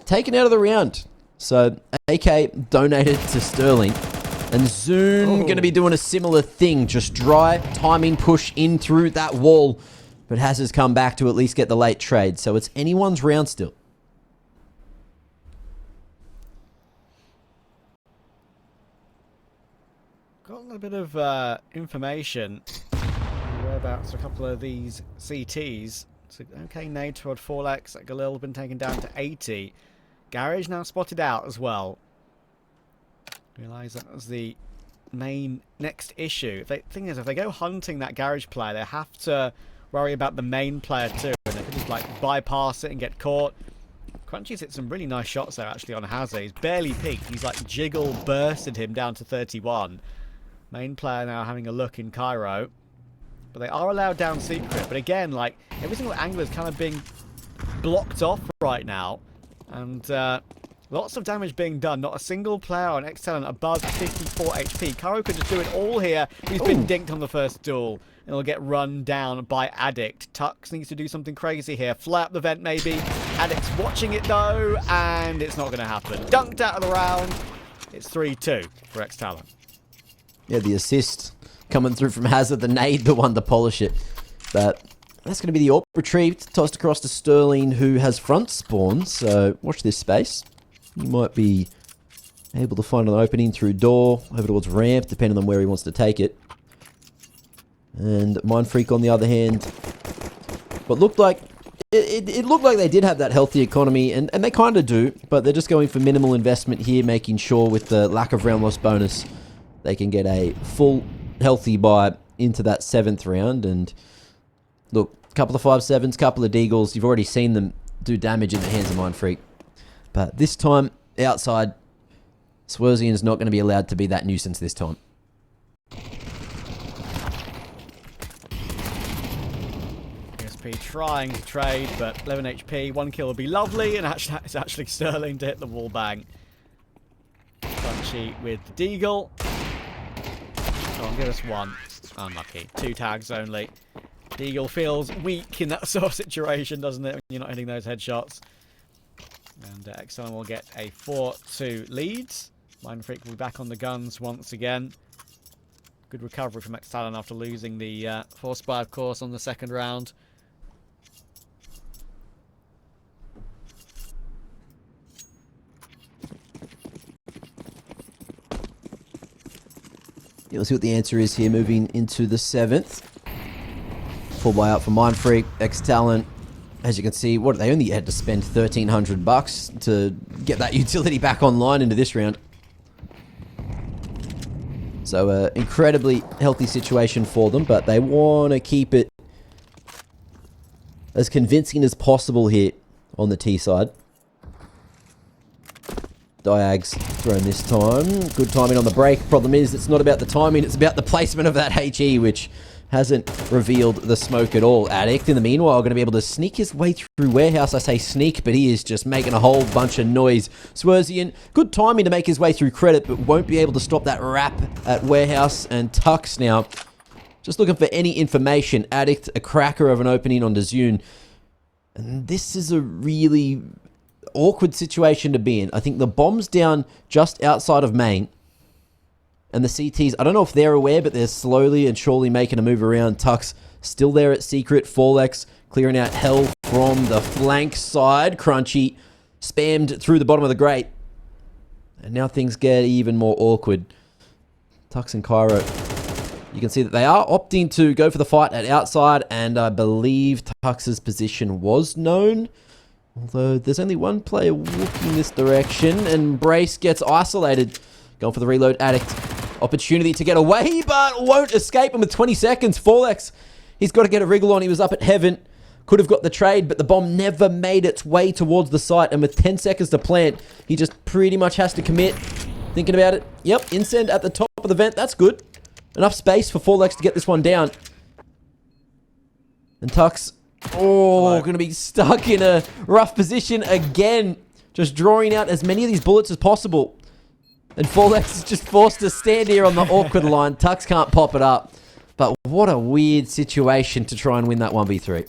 taken out of the round. So AK donated to Sterling, and Zune going to be doing a similar thing. Just dry timing push in through that wall, but has come back to at least get the late trade. So it's anyone's round still. Got a little bit of information. Whereabouts a couple of these CTs. So, okay, nade toward Forlex. Galil been taken down to 80. Garage now spotted out as well. Realise that was the main next issue. Thing is, if they go hunting that garage player, they have to worry about the main player too. And they can just like bypass it and get caught. Crunchy's hit some really nice shots there actually on Hazard. He's barely peaked. He's like jiggle bursted him down to 31. Main player now having a look in Cairo. But they are allowed down secret. But again, like every single angle is kind of being blocked off right now. And lots of damage being done. Not a single player on ex-TALON above 54 HP. Cairo could just do it all here. He's been dinked on the first duel. And he'll get run down by Addict. Tux needs to do something crazy here. Fly up the vent maybe. Addict's watching it though. And it's not going to happen. Dunked out of the round. It's 3-2 for ex-TALON. Yeah, the assist coming through from Hazard. The nade, the one to polish it. But That's going to be the AWP retrieved, tossed across to Sterling, who has front spawn, so watch this space. He might be able to find an opening through door, over towards ramp, depending on where he wants to take it. And Mindfreak, on the other hand, what looked like... It looked like they did have that healthy economy, and they kind of do, but they're just going for minimal investment here, making sure with the lack of round loss bonus, they can get a full healthy buy into that 7th round. And look, couple of 5-7s, couple of deagles, you've already seen them do damage in the hands of Mindfreak. But this time, outside, Swerzian's not going to be allowed to be that nuisance this time. ESP trying to trade, but 11 HP, 1 kill would be lovely, and it's actually Sterling to hit the wall bang. Crunchy with the deagle. Oh, give us 1. Unlucky. 2 tags only. Deagle feels weak in that sort of situation, doesn't it, when you're not hitting those headshots. And ex-TALON will get a 4-2 lead. Mindfreak will be back on the guns once again. Good recovery from ex-TALON after losing the force buy, of course, on the 2nd round. Yeah, let's see what the answer is here, moving into the 7th. Full buy out for Mindfreak, ex-TALON. As you can see, what they only had to spend $1,300 to get that utility back online into this round. So, incredibly healthy situation for them, but they want to keep it as convincing as possible here on the T side. Diag's thrown this time. Good timing on the break. Problem is, it's not about the timing, it's about the placement of that HE, which hasn't revealed the smoke at all. Addict, in the meanwhile, going to be able to sneak his way through warehouse. I say sneak, but he is just making a whole bunch of noise. Swerzian, good timing to make his way through credit, but won't be able to stop that wrap at warehouse. And Tux now, just looking for any information. Addict, a cracker of an opening on Dazune. And this is a really awkward situation to be in. I think the bomb's down just outside of main. And the CTs, I don't know if they're aware, but they're slowly and surely making a move around. Tux still there at secret. Forlex clearing out hell from the flank side. Crunchy spammed through the bottom of the grate. And now things get even more awkward. Tux and Cairo, you can see that they are opting to go for the fight at outside. And I believe Tux's position was known. Although there's only one player walking this direction. And Brace gets isolated. Going for the reload. Addict. Opportunity to get away, but won't escape him with 20 seconds. Forlex, he's got to get a wriggle on. He was up at heaven. Could have got the trade, but the bomb never made its way towards the site. And with 10 seconds to plant, he just pretty much has to commit. Thinking about it. Yep, incend at the top of the vent. That's good. Enough space for Forlex to get this one down. And Tux, going to be stuck in a rough position again. Just drawing out as many of these bullets as possible. And Forlex is just forced to stand here on the awkward line. Tux can't pop it up. But what a weird situation to try and win that 1v3.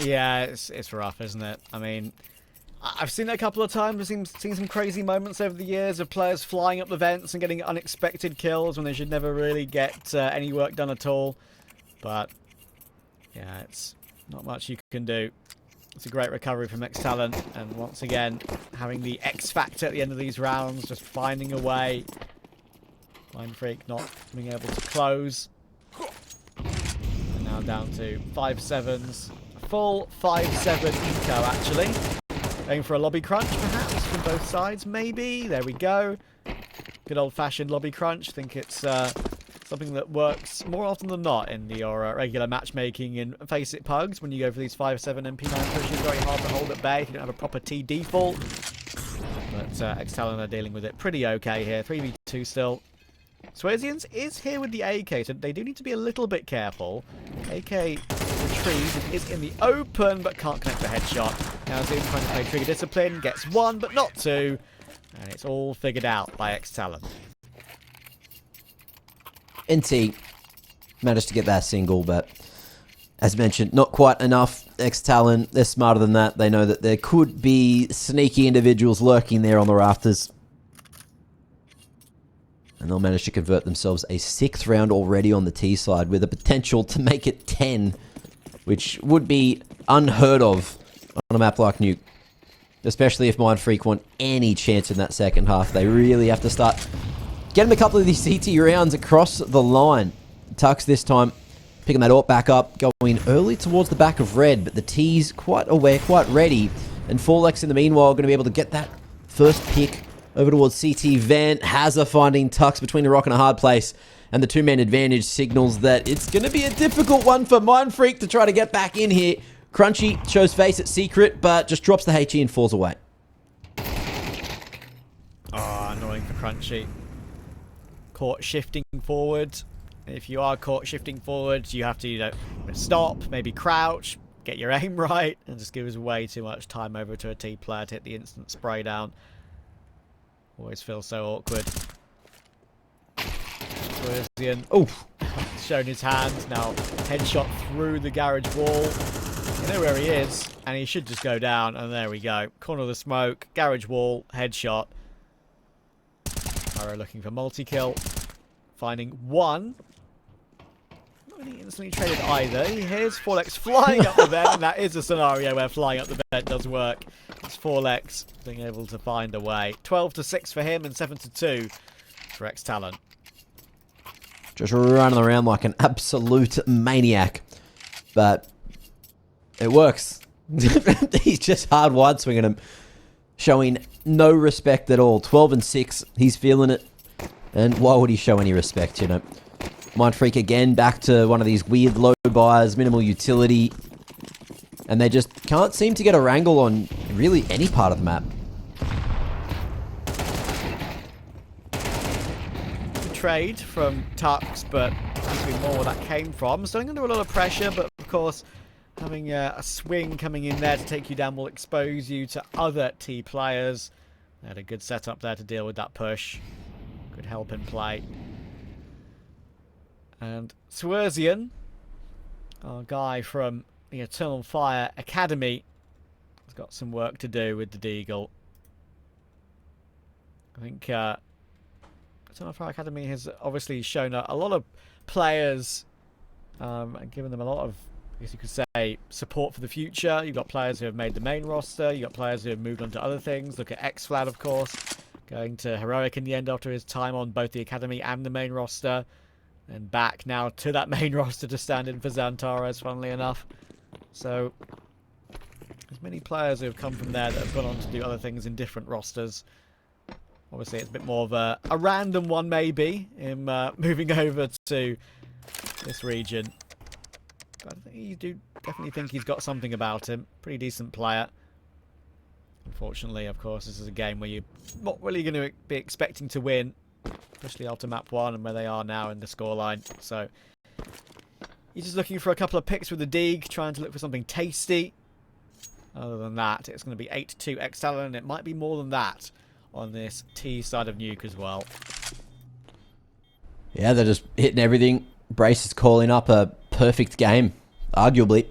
Yeah, it's rough, isn't it? I mean, I've seen it a couple of times. I've seen some crazy moments over the years of players flying up the vents and getting unexpected kills when they should never really get any work done at all. But, yeah, it's not much you can do. It's a great recovery from ex-TALON, and once again, having the X factor at the end of these rounds, just finding a way. Mindfreak not being able to close. And now down to 5-7s. A full 5-7 eco, actually. Going for a lobby crunch, perhaps, from both sides, maybe. There we go. Good old-fashioned lobby crunch. I think it's something that works more often than not in your regular matchmaking in Face It Pugs. When you go for these 5-7 MP9 pushes, very hard to hold at bay if you don't have a proper T default. But ex-TALON are dealing with it pretty okay here. 3v2 still. Swerzians is here with the AK, so they do need to be a little bit careful. AK retrieved, is in the open, but can't connect the headshot. Now Zoom trying to play Trigger Discipline, gets 1, but not 2. And it's all figured out by ex-TALON. NT managed to get that single, but as mentioned, not quite enough. Ex-TALON, they're smarter than that. They know that there could be sneaky individuals lurking there on the rafters. And they'll manage to convert themselves a 6th round already on the T side with a potential to make it 10 which would be unheard of on a map like Nuke. Especially if Mindfreak want any chance in that second half. They really have to start getting a couple of these CT rounds across the line. Tux this time picking that AWP back up, going early towards the back of red, but the T's quite aware, quite ready. And Forlex in the meanwhile going to be able to get that first pick over towards CT. Van Hazza finding Tux between a rock and a hard place. And the two-man advantage signals that it's going to be a difficult one for Mindfreak to try to get back in here. Crunchy shows face at secret, but just drops the HE and falls away. Oh, annoying for Crunchy. Caught shifting forward. If you are caught shifting forward, you have to, stop, maybe crouch, get your aim right, and just gives way too much time over to a T player to hit the instant spray down. Always feels so awkward. Oh, shown his hand. Now headshot through the garage wall. You know where he is, and he should just go down, and there we go. Corner of the smoke, garage wall, headshot. Arrow looking for multi-kill. Finding one. Not really instantly traded either. Here's Forlex flying up the vent, and that is a scenario where flying up the vent does work. It's Forlex being able to find a way. 12-6 for him, and 7-2 for ex-TALON. Just running around like an absolute maniac. But it works. He's just hard wide swinging him. Showing no respect at all. 12-6. He's feeling it. And why would he show any respect, Mindfreak again back to one of these weird low buys, minimal utility. And they just can't seem to get a wrangle on really any part of the map. Trade from Tux, but maybe more where that came from. Still under a lot of pressure, but of course having a swing coming in there to take you down will expose you to other T players. They had a good setup there to deal with that push. Good help in play. And Swerzian, our guy from the Eternal Fire Academy, has got some work to do with the Deagle. I think Eternal Fire Academy has obviously shown a lot of players and given them a lot of, I guess you could say, support for the future. You've got players who have made the main roster. You've got players who have moved on to other things. Look at X-Flad, of course, going to Heroic in the end after his time on both the Academy and the main roster. And back now to that main roster to stand in for Xantares, funnily enough. So there's many players who have come from there that have gone on to do other things in different rosters. Obviously, it's a bit more of a random one, maybe, him moving over to this region. But I think you do definitely think he's got something about him. Pretty decent player. Unfortunately, of course, this is a game where you're not really going to be expecting to win, especially after map 1 and where they are now in the scoreline. So, you're just looking for a couple of picks with the Deeg, trying to look for something tasty. Other than that, it's going to be 8-2 ex-TALON, and it might be more than that on this T side of Nuke as well. Yeah, they're just hitting everything. Brace is calling up a perfect game, arguably.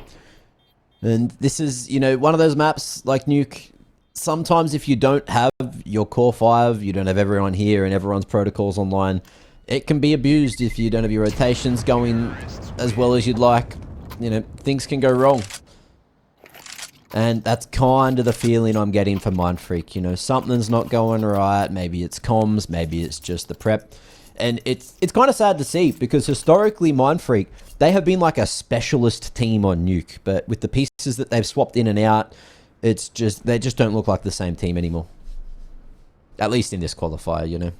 And this is, one of those maps like Nuke. Sometimes if you don't have your core 5, you don't have everyone here and everyone's protocols online, it can be abused if you don't have your rotations going as well as you'd like. Things can go wrong. And that's kind of the feeling I'm getting for Mindfreak. Something's not going right. Maybe it's comms. Maybe it's just the prep. And it's kind of sad to see because historically Mindfreak, they have been like a specialist team on Nuke. But with the pieces that they've swapped in and out, they just don't look like the same team anymore. At least in this qualifier,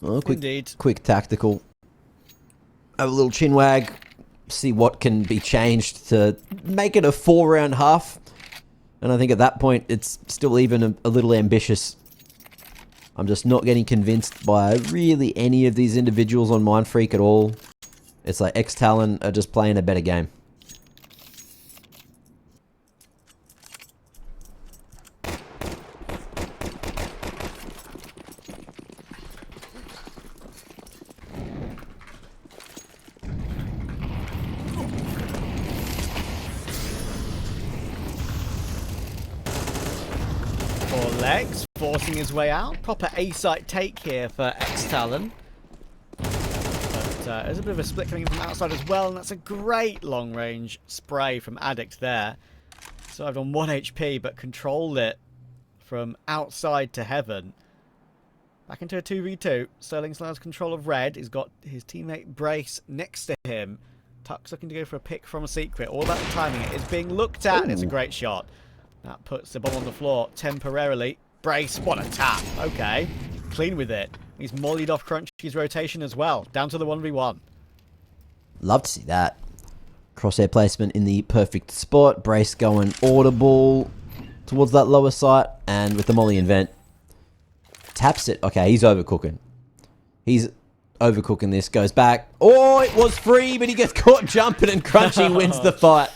Oh, quick tactical. Have a little chin wag. See what can be changed to make it a 4-round half. And I think at that point, it's still even a little ambitious. I'm just not getting convinced by really any of these individuals on Mindfreak at all. It's like ex-TALON are just playing a better game. Rex forcing his way out. Proper A-site take here for ex-TALON. But there's a bit of a split coming in from outside as well, and that's a great long-range spray from Addict there. Survived on 1 HP, but controlled it from outside to heaven. Back into a 2v2. Sterling still has control of red. He's got his teammate Brace next to him. Tuck's looking to go for a pick from a secret. All about the timing. It is being looked at, and it's a great shot. That puts the bomb on the floor temporarily. Brace, what a tap. Okay, clean with it. He's mollied off Crunchy's rotation as well. Down to the 1v1. Love to see that. Crosshair placement in the perfect spot. Brace going audible towards that lower site. And with the molly invent, taps it. Okay, he's overcooking. He's overcooking this. Goes back. Oh, it was free, but he gets caught jumping and Crunchy wins the fight.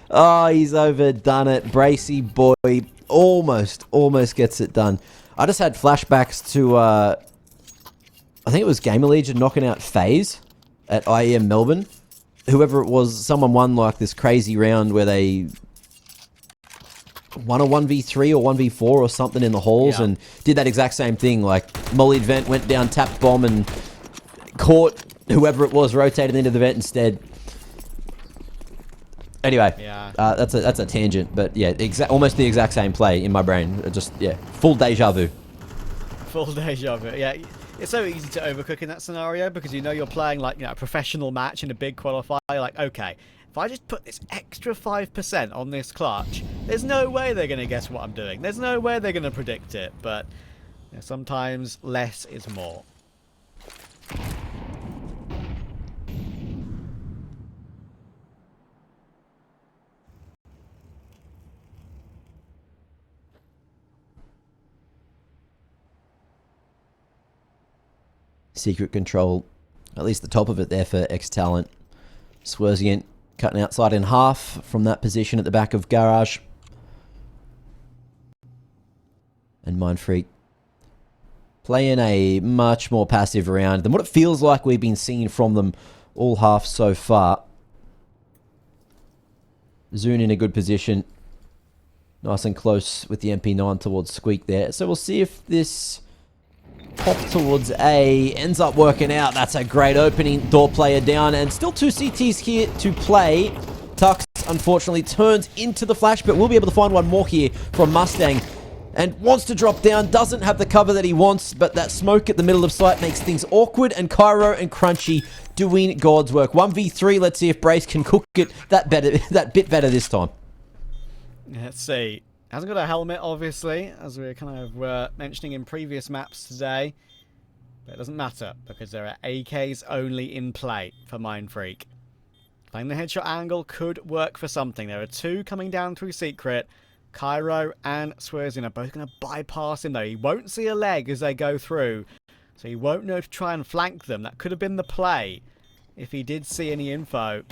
Oh, he's overdone it. Bracey boy almost gets it done. I just had flashbacks to, I think it was Gamer Legion knocking out FaZe at IEM Melbourne. Whoever it was, someone won like this crazy round where they won a 1v3 or 1v4 or something in the halls, and did that exact same thing. Like, mollied vent, went down, tapped bomb, and caught whoever it was rotated into the vent instead. Anyway, that's a tangent, but yeah, almost the exact same play in my brain. Just, yeah, full deja vu. Full deja vu, yeah. It's so easy to overcook in that scenario because you know you're playing like, a professional match in a big qualifier. Like, okay, if I just put this extra 5% on this clutch, there's no way they're going to guess what I'm doing. There's no way they're going to predict it. But sometimes less is more. Secret control, at least the top of it there for ex-TALON. Swerzian cutting outside in half from that position at the back of Garage. And Mindfreak playing a much more passive round than what it feels like we've been seeing from them all half so far. Zune in a good position. Nice and close with the MP9 towards Squeak there. So we'll see if this pop towards A ends up working out. That's a great opening. Door player down, and still 2 CTs here to play. Tux unfortunately turns into the flash, but we'll be able to find one more here from Mustang. And wants to drop down, doesn't have the cover that he wants, but that smoke at the middle of sight makes things awkward, and Cairo and Crunchy doing God's work. 1v3, let's see if Brace can cook it that bit better this time. Let's see. Hasn't got a helmet, obviously, as we were kind of mentioning in previous maps today. But it doesn't matter, because there are AKs only in play for Mindfreak. Playing the headshot angle could work for something. There are 2 coming down through Secret. Cairo and Swerzian are both going to bypass him, though. He won't see a leg as they go through, so he won't know to try and flank them. That could have been the play if he did see any info.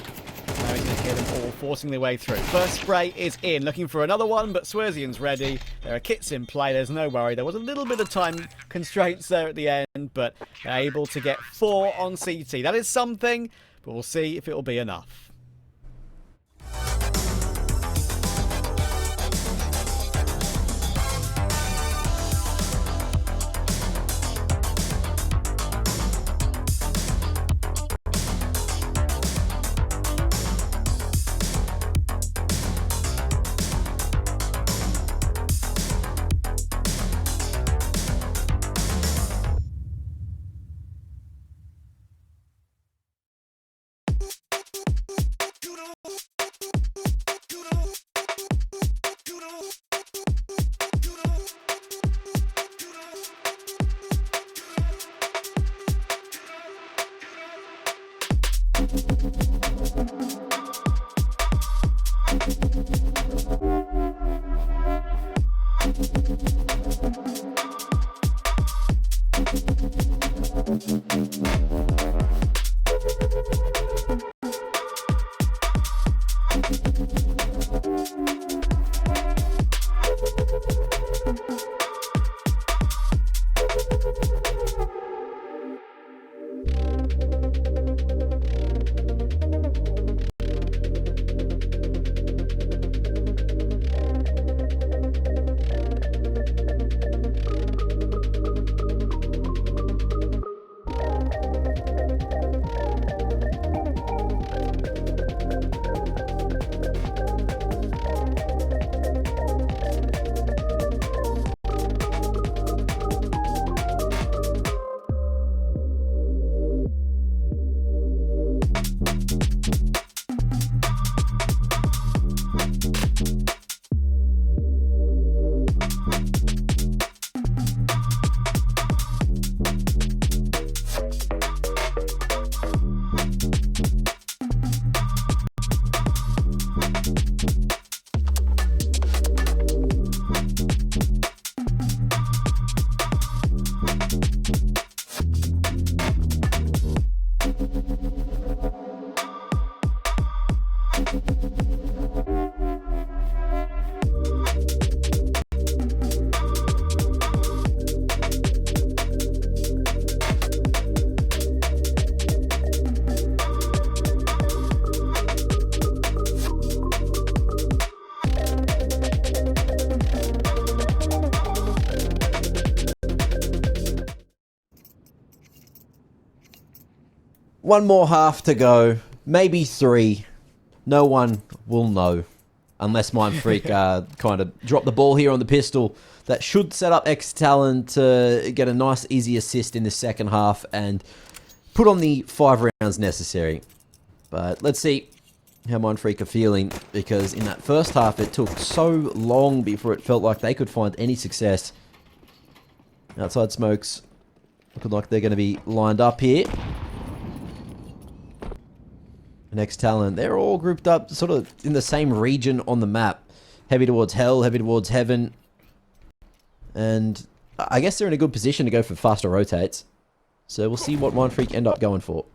Now he's going to hear them all forcing their way through. First spray is in, looking for another one, but Swerzian's ready. There are kits in play, there's no worry. There was a little bit of time constraints there at the end, but they're able to get 4 on CT. That is something, but we'll see if it will be enough. One more half to go. Maybe 3. No one will know. Unless Mindfreak kind of drop the ball here on the pistol. That should set up ex-TALON to get a nice easy assist in the second half and put on the 5 rounds necessary. But let's see how Mindfreak are feeling, because in that first half it took so long before it felt like they could find any success. Outside smokes looking like they're going to be lined up here. And ex-TALON, they're all grouped up sort of in the same region on the map. Heavy towards hell, heavy towards heaven. And I guess they're in a good position to go for faster rotates. So we'll see what Mindfreak end up going for.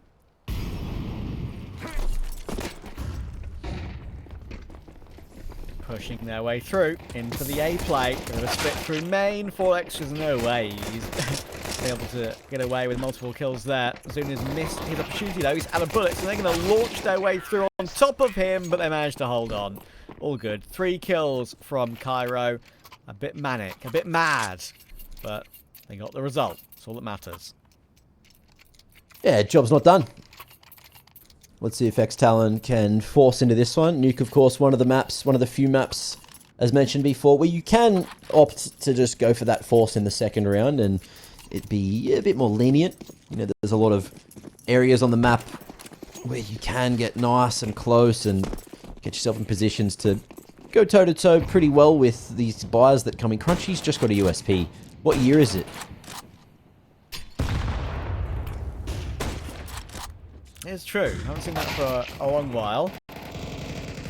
Pushing their way through into the A play. Bit of a split through main. 4 extras, no way. He's able to get away with multiple kills there. Zune has missed his opportunity though. He's out of bullets and they're going to launch their way through on top of him, but they managed to hold on. All good. 3 kills from Cairo. A bit manic, a bit mad, but they got the result. That's all that matters. Yeah, job's not done. Let's see if ex-TALON can force into this one. Nuke, of course, one of the few maps, as mentioned before, where you can opt to just go for that force in the second round and it be a bit more lenient. You know, there's a lot of areas on the map where you can get nice and close and get yourself in positions to go toe-to-toe pretty well with these buyers that come in. Crunchy's just got a USP. What year is it? It's true. I haven't seen that for a long while.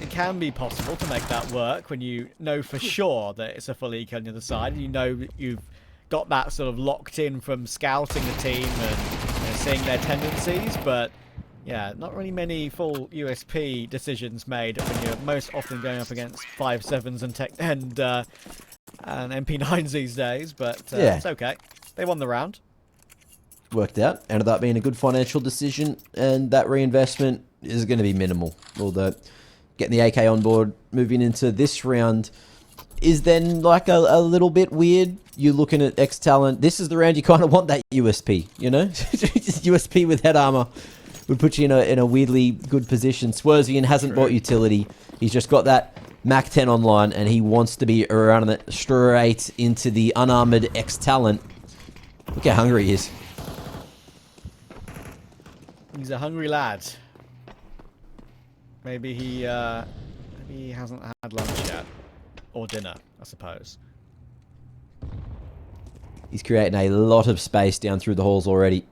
It can be possible to make that work when you know for sure that it's a full eco on the other side. You know you've got that sort of locked in from scouting the team and seeing their tendencies, but yeah, not really many full USP decisions made when you're most often going up against 5.7s and MP9s these days, but yeah, it's okay. They won the round. Worked out. Ended up being a good financial decision, and that reinvestment is going to be minimal. Although getting the AK on board, moving into this round, is then like a little bit weird. You're looking at ex-TALON. This is the round you kind of want that USP, you know? USP with head armor would put you in a weirdly good position. Swerzian hasn't bought utility. He's just got that Mac 10 online, and he wants to be around it straight into the unarmored ex-TALON. Look how hungry he is. He's a hungry lad. Maybe he hasn't had lunch yet. Or dinner, I suppose. He's creating a lot of space down through the halls already.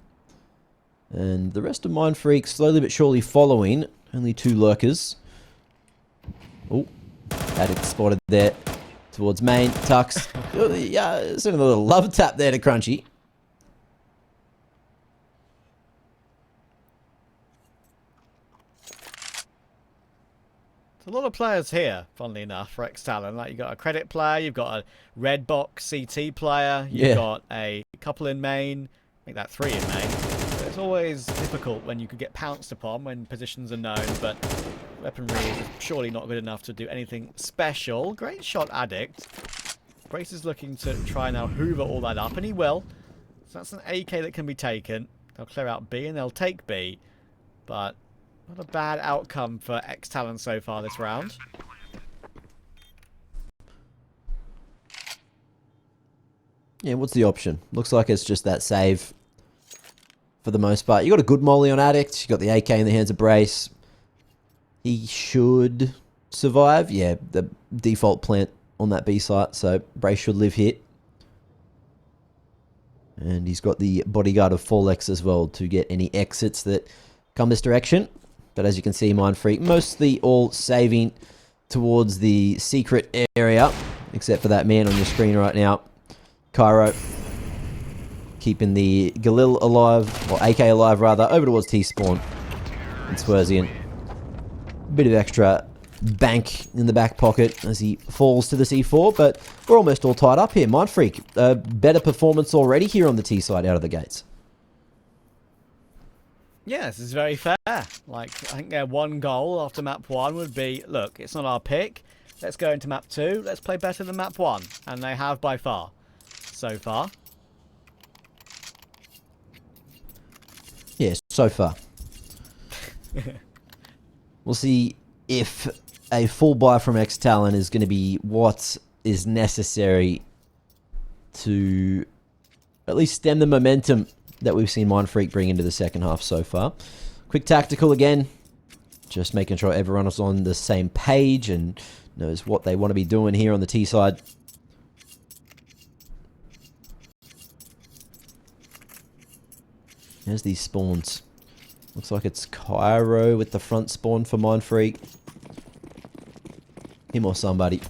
And the rest of Mindfreak slowly but surely following. Only 2 lurkers. Oh, Addict spotted there. Towards main, Tux. Yeah, sending a little love tap there to Crunchy. There's a lot of players here, funnily enough, for ex-TALON. Like, you've got a credit player, you've got a red box CT player, you've got a couple in main, make that 3 in main. So it's always difficult when you could get pounced upon when positions are known, but weaponry is surely not good enough to do anything special. Great shot, Addict. Brace is looking to try now hoover all that up, and he will. So that's an AK that can be taken. They'll clear out B and they'll take B, but not a bad outcome for ex-TALON so far this round. Yeah, what's the option? Looks like it's just that save for the most part. You got a good molly on Addict. You got the AK in the hands of Brace. He should survive. Yeah, the default plant on that B site, so Brace should live here. And he's got the bodyguard of Folex as well to get any exits that come this direction. But as you can see, Mindfreak mostly all saving towards the secret area, except for that man on your screen right now, Cairo, keeping the Galil alive, or AK alive rather, over towards T-spawn. And Swerzian bit of extra bank in the back pocket as he falls to the C4, but we're almost all tied up here. Mindfreak, a better performance already here on the T side out of the gates. Yeah, this is very fair. Like, I think their one goal after map 1 would be, look, it's not our pick. Let's go into map 2. Let's play better than map 1. And they have by far. So far. Yes, so far. We'll see if a full buy from ex-TALON is going to be what is necessary to at least stem the momentum that we've seen Mindfreak bring into the second half so far. Quick tactical again. Just making sure everyone is on the same page and knows what they want to be doing here on the T side. There's these spawns. Looks like it's Cairo with the front spawn for Mindfreak. Him or somebody.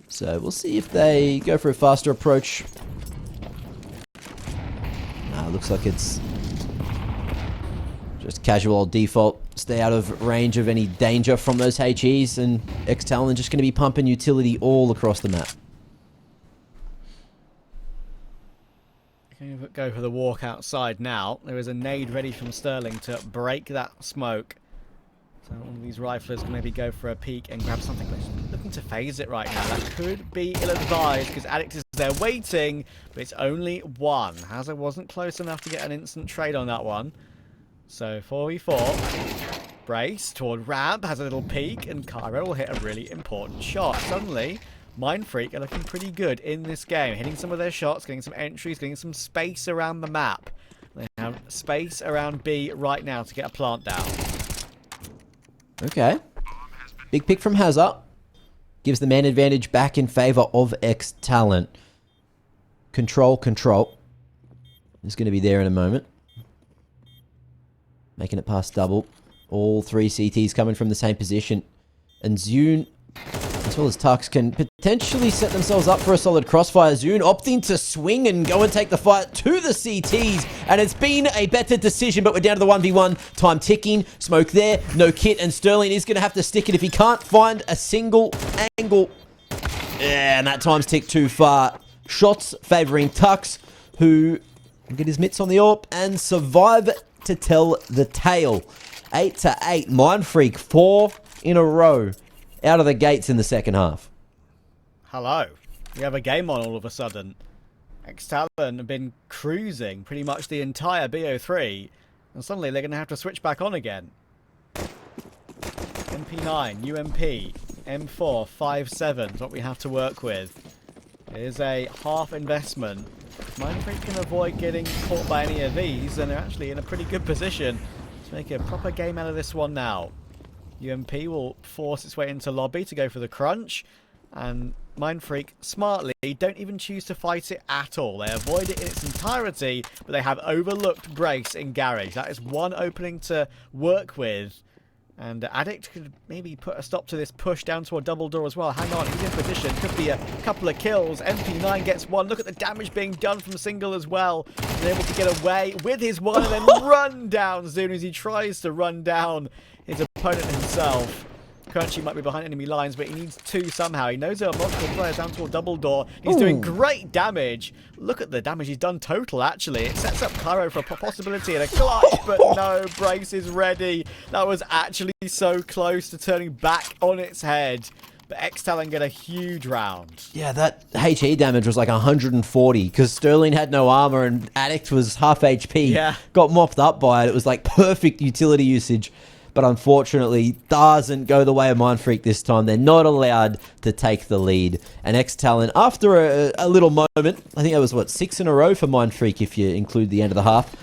So we'll see if they go for a faster approach. Looks like it's just casual old default. Stay out of range of any danger from those HEs, and ex-TALON just going to be pumping utility all across the map. Go for the walk outside now. There is a nade ready from Sterling to break that smoke. So one of these riflers can maybe go for a peek and grab something, but he's looking to phase it right now. That could be ill-advised because Addict is there waiting, but it's only one. Hazard wasn't close enough to get an instant trade on that one. So 4v4. Brace toward ramp, has a little peek, and Cairo will hit a really important shot. Suddenly, Mindfreak are looking pretty good in this game, hitting some of their shots, getting some entries, getting some space around the map. They have space around B right now to get a plant down. Okay. Big pick from Hazard. Gives the man advantage back in favor of ex-TALON. Control. Is going to be there in a moment. Making it past double. All three CTs coming from the same position. And Zune, as well as Tux, can potentially set themselves up for a solid crossfire. Zune opting to swing and go and take the fight to the CTs. And it's been a better decision, but we're down to the 1v1. Time ticking. Smoke there. No kit. And Sterling is going to have to stick it if he can't find a single angle. Yeah, and that time's ticked too far. Shots favouring Tux, who will get his mitts on the AWP and survive to tell the tale. 8-8. Mindfreak 4 in a row out of the gates in the second half. Hello. We have a game on all of a sudden. ex-TALON have been cruising pretty much the entire BO3, and suddenly they're going to have to switch back on again. MP9, UMP, M4, 5.7 is what we have to work with. It is a half investment. Mindfreak can avoid getting caught by any of these, and they're actually in a pretty good position to make a proper game out of this one now. UMP will force its way into lobby to go for the crunch, and Mindfreak smartly don't even choose to fight it at all. They avoid it in its entirety, but they have overlooked Brace in Garage. That is one opening to work with. And Addict could maybe put a stop to this push down to a double door as well. Hang on, he's in position. Could be a couple of kills. MP9 gets one. Look at the damage being done from single as well. He's able to get away with his one and then run down as soon as he tries to run down his opponent himself. Crunchy might be behind enemy lines, but he needs two somehow. He knows there are multiple players down to a double door. He's doing great damage. Look at the damage he's done total, actually. It sets up Cairo for a possibility and a clutch, but no, Brace is ready. That was actually so close to turning back on its head. But ex-TALON get a huge round. Yeah, that HE damage was like 140 because Sterling had no armor and Addict was half HP. Yeah. Got mopped up by it. It was like perfect utility usage. But unfortunately, doesn't go the way of Mindfreak this time. They're not allowed to take the lead. And ex-TALON, after a little moment, I think that was, what, 6 in a row for Mindfreak if you include the end of the half.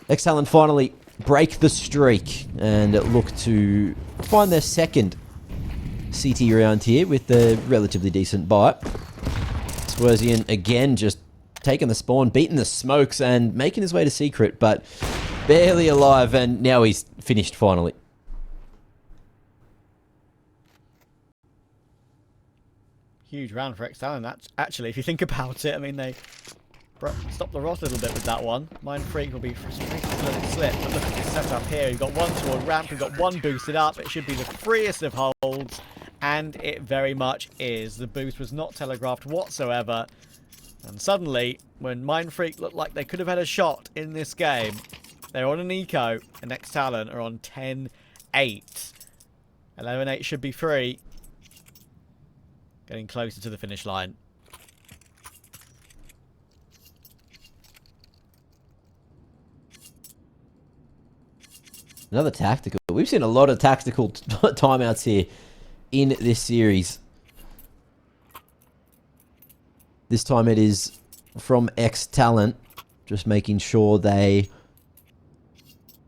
ex-TALON finally break the streak and look to find their second CT round here with a relatively decent bite. Swerzian again just taking the spawn, beating the smokes and making his way to secret, but barely alive, and now he's finished finally. Huge round for ex-TALON, actually, if you think about it. I mean, they Stop the rot a little bit with that one. Mindfreak will be frustrated to let it slip. But look at this setup here. You've got one toward ramp, you've got one boosted up. It should be the freest of holds. And it very much is. The boost was not telegraphed whatsoever. And suddenly, when Mindfreak looked like they could have had a shot in this game, they're on an eco, and ex-TALON are on 10-8. 11-8 should be free. Getting closer to the finish line. Another tactical. We've seen a lot of tactical timeouts here in this series. This time it is from ex-TALON. Just making sure they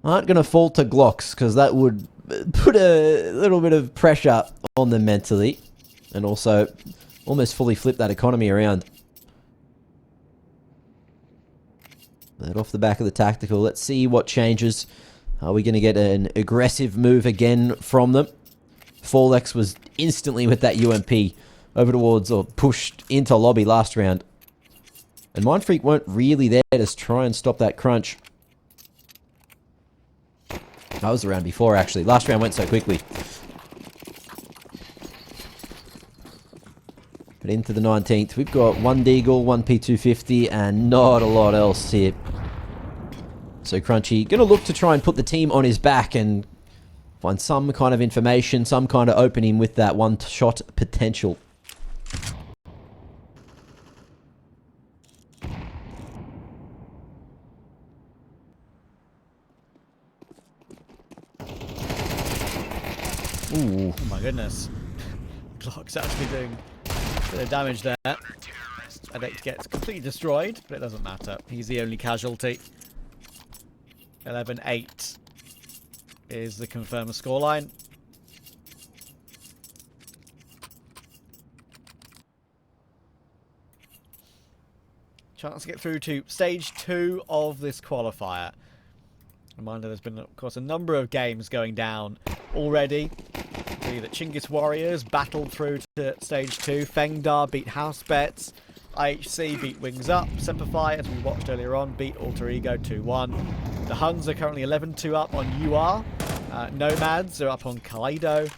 aren't going to fall to Glocks, because that would put a little bit of pressure on them mentally. And also almost fully flip that economy around. But off the back of the tactical, let's see what changes. Are we going to get an aggressive move again from them? Forlex was instantly with that UMP over towards, or pushed into lobby last round. And Mindfreak weren't really there to try and stop that crunch. That was the round before, actually. Last round went so quickly. But into the 19th, we've got one Deagle, one P250, and not a lot else here. So Crunchy going to look to try and put the team on his back and find some kind of information, some kind of opening with that one-shot potential. Ooh. Oh my goodness. Glock's actually doing a bit of damage there. Addict gets completely destroyed, but it doesn't matter. He's the only casualty. 11-8 is the confirmed scoreline. Chance to get through to stage 2 of this qualifier. Reminder, there's been, of course, a number of games going down already. See that Chinggis Warriors battled through to stage 2. Fengdar beat House Bets. IHC beat Wings Up. Semperfi, as we watched earlier on, beat Alter Ego 2-1. The Huns are currently 11-2 up on UR. Nomads are up on Kaleido.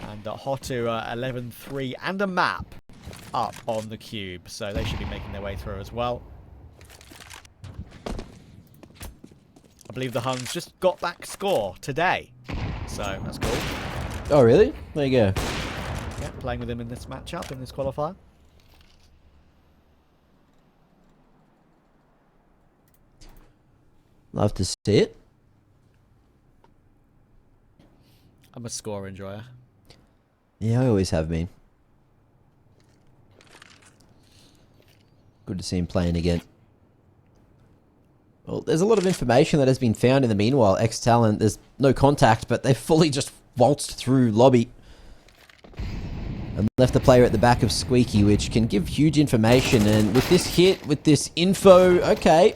And Hotu are 11-3 and a map up on the Cube. So they should be making their way through as well. I believe the Huns just got back score today. So that's cool. Oh, really? There you go. Yeah, playing with him in this matchup, in this qualifier. Love to see it. I'm a score enjoyer. Yeah, I always have been. Good to see him playing again. Well, there's a lot of information that has been found in the meanwhile. ex-TALON, there's no contact, but they fully just waltzed through lobby and left the player at the back of Squeaky, which can give huge information. And with this hit, with this info, okay,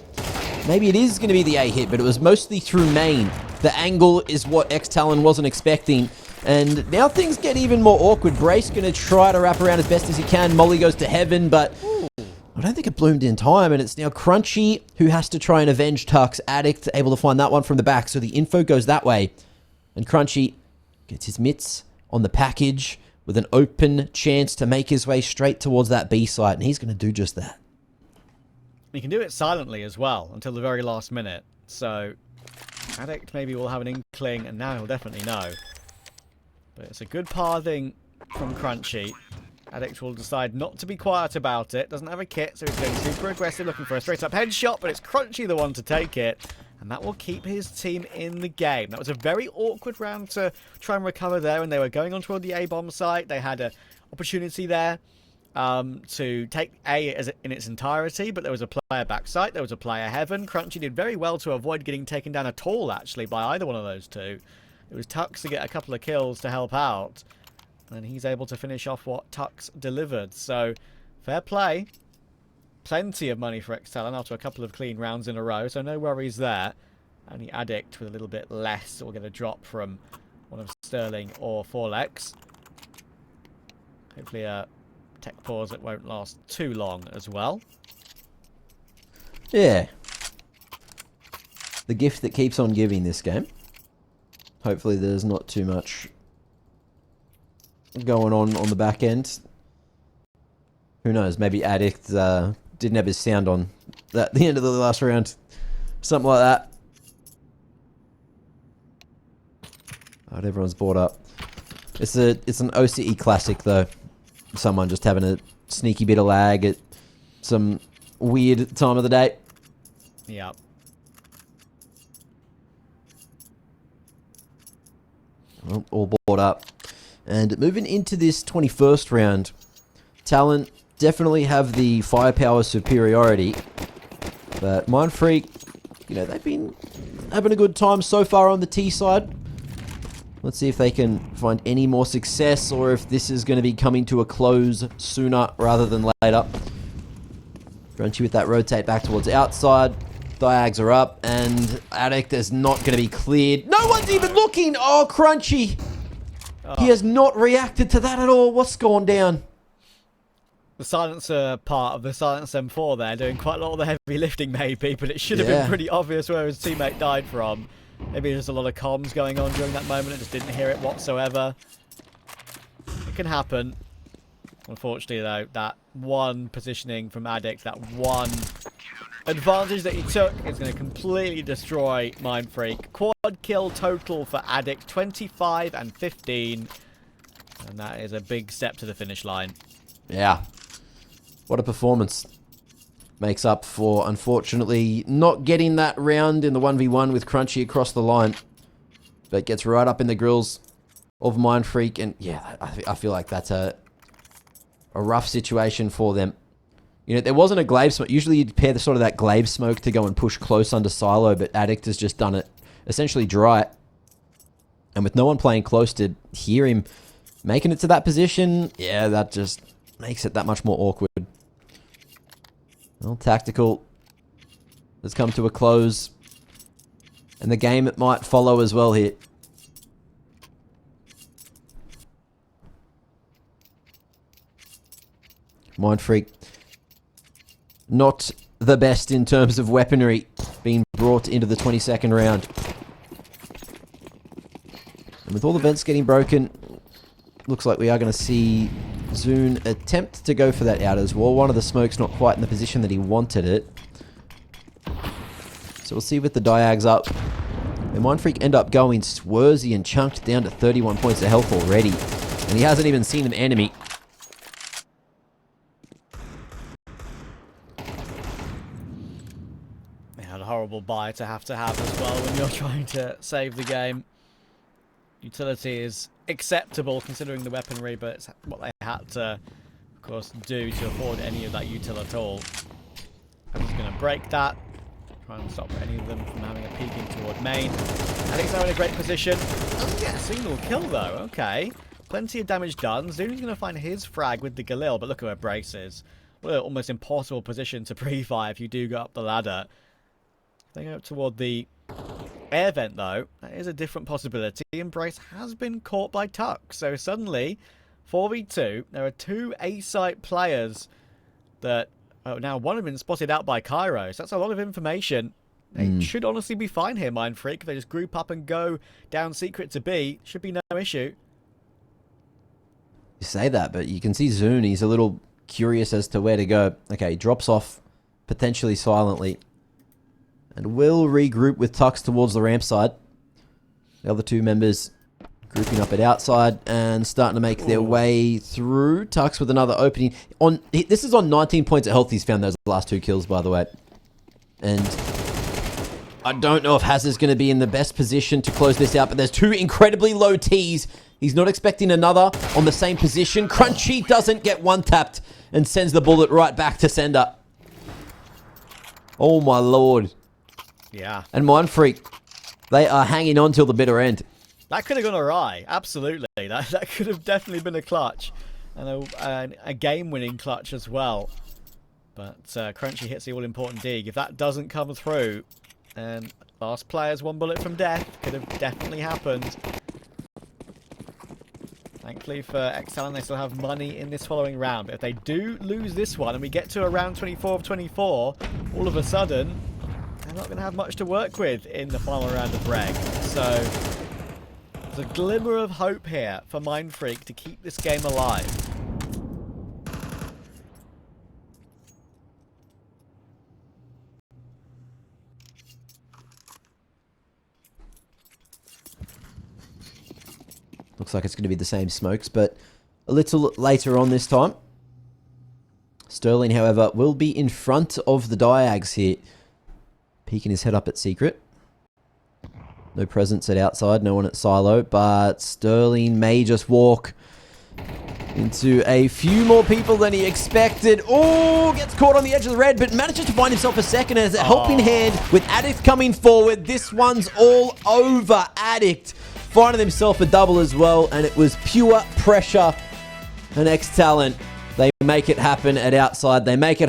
maybe it is going to be the A hit, but it was mostly through main. The angle is what ex-TALON wasn't expecting. And now things get even more awkward. Brace going to try to wrap around as best as he can. Molly goes to heaven, but I don't think it bloomed in time. And it's now Crunchy who has to try and avenge Tux. Addict able to find that one from the back. So the info goes that way. And Crunchy gets his mitts on the package with an open chance to make his way straight towards that B site. And he's going to do just that. He can do it silently as well until the very last minute. So Addict maybe will have an inkling, and now he'll definitely know. But it's a good pathing from Crunchy. Addict will decide not to be quiet about it. Doesn't have a kit, so he's going super aggressive, looking for a straight-up headshot, but it's Crunchy the one to take it. And that will keep his team in the game. That was a very awkward round to try and recover there, and they were going on toward the A-bomb site. They had an opportunity there to take A in its entirety, but there was a player backside, there was a player heaven. Crunchy did very well to avoid getting taken down at all, actually, by either one of those two. It was Tux to get a couple of kills to help out, and he's able to finish off what Tux delivered. So, fair play. Plenty of money for ex-TALON after a couple of clean rounds in a row, so no worries there. Only Addict with a little bit less will get a drop from one of Sterling or Forlex. Hopefully a tech pause that won't last too long as well. Yeah. The gift that keeps on giving this game. Hopefully there's not too much going on the back end. Who knows? Maybe Addict didn't have his sound on at the end of the last round. Something like that. Alright, everyone's bought up. It's an OCE classic though. Someone just having a sneaky bit of lag at some weird time of the day. Yep. Well, all bought up. And moving into this 21st round, Talon definitely have the firepower superiority. But Mindfreak, you know, they've been having a good time so far on the T side. Let's see if they can find any more success or if this is going to be coming to a close sooner rather than later. Crunchy with that rotate back towards outside. Diags are up and Addict is not going to be cleared. No one's even looking! Oh, Crunchy! He has not reacted to that at all. What's gone down? The silencer part of the Silence M4 there, doing quite a lot of the heavy lifting maybe, but it should have been pretty obvious where his teammate died from. Maybe there's a lot of comms going on during that moment and just didn't hear it whatsoever. It can happen. Unfortunately though, that one positioning from Addict, that one advantage that he took is going to completely destroy Mindfreak. Quad kill total for Addict, 25 and 15. And that is a big step to the finish line. Yeah. What a performance. Makes up for, unfortunately, not getting that round in the 1v1 with Crunchy across the line. But gets right up in the grills of Mindfreak. And yeah, I feel like that's a rough situation for them. You know, there wasn't a glaive smoke. Usually you'd pair the sort of that glaive smoke to go and push close under silo, but Addict has just done it essentially dry. And with no one playing close to hear him making it to that position, yeah, that just makes it that much more awkward. Well, Tactical has come to a close. And the game might follow as well here. Mindfreak, not the best in terms of weaponry being brought into the 22nd round. And with all the vents getting broken, looks like we are going to see Zune attempt to go for that out as well. One of the smokes not quite in the position that he wanted it. So we'll see with the diags up. And Mindfreak end up going swirsy and chunked down to 31 points of health already. And he hasn't even seen an enemy. A horrible buy to have as well when you're trying to save the game. Utility is acceptable considering the weaponry, but it's what they had to, of course, do to afford any of that util at all. I'm just going to break that. Try and stop any of them from having a peeking toward main. Addict's now in a great position. Oh yeah, single kill though. Okay. Plenty of damage done. Zunu's going to find his frag with the Galil, but look at where Brace is. What an almost impossible position to pre-fire if you do go up the ladder. They go up toward the air vent though. That is a different possibility. And Brace has been caught by Tuck. So suddenly, 4v2, there are two A-site players that... Oh, now one has been spotted out by Kairos. That's a lot of information. They should honestly be fine here, Mindfreak. If they just group up and go down secret to B, should be no issue. You say that, but you can see Zune, he's a little curious as to where to go. Okay, drops off potentially silently. And will regroup with Tux towards the ramp side. The other two members grouping up at outside and starting to make their way through. Tux with another opening. This is on 19 points of health. He's found those last two kills, by the way. And I don't know if Haz is going to be in the best position to close this out, but there's two incredibly low Ts. He's not expecting another on the same position. Crunchy doesn't get one tapped and sends the bullet right back to sender. Oh my lord. Yeah. And Mindfreak, they are hanging on till the bitter end. That could have gone awry. Absolutely. That could have definitely been a clutch. And a game-winning clutch as well. But Crunchy hits the all-important dig. If that doesn't come through, and last player's one bullet from death, could have definitely happened. Thankfully for ex-TALON, they still have money in this following round. But if they do lose this one and we get to around 24 of 24, all of a sudden, they're not going to have much to work with in the final round of Reg. So there's a glimmer of hope here for Mindfreak to keep this game alive. Looks like it's going to be the same smokes, but a little later on this time. Sterling, however, will be in front of the Diags here. Peeking his head up at secret. No presence at outside, no one at silo, but Sterling may just walk into a few more people than he expected. Oh, gets caught on the edge of the red, but manages to find himself a second as a helping hand with Addict coming forward. This one's all over. Addict finding himself a double as well, and it was pure pressure. And ex-TALON, they make it happen at outside. They make it happen.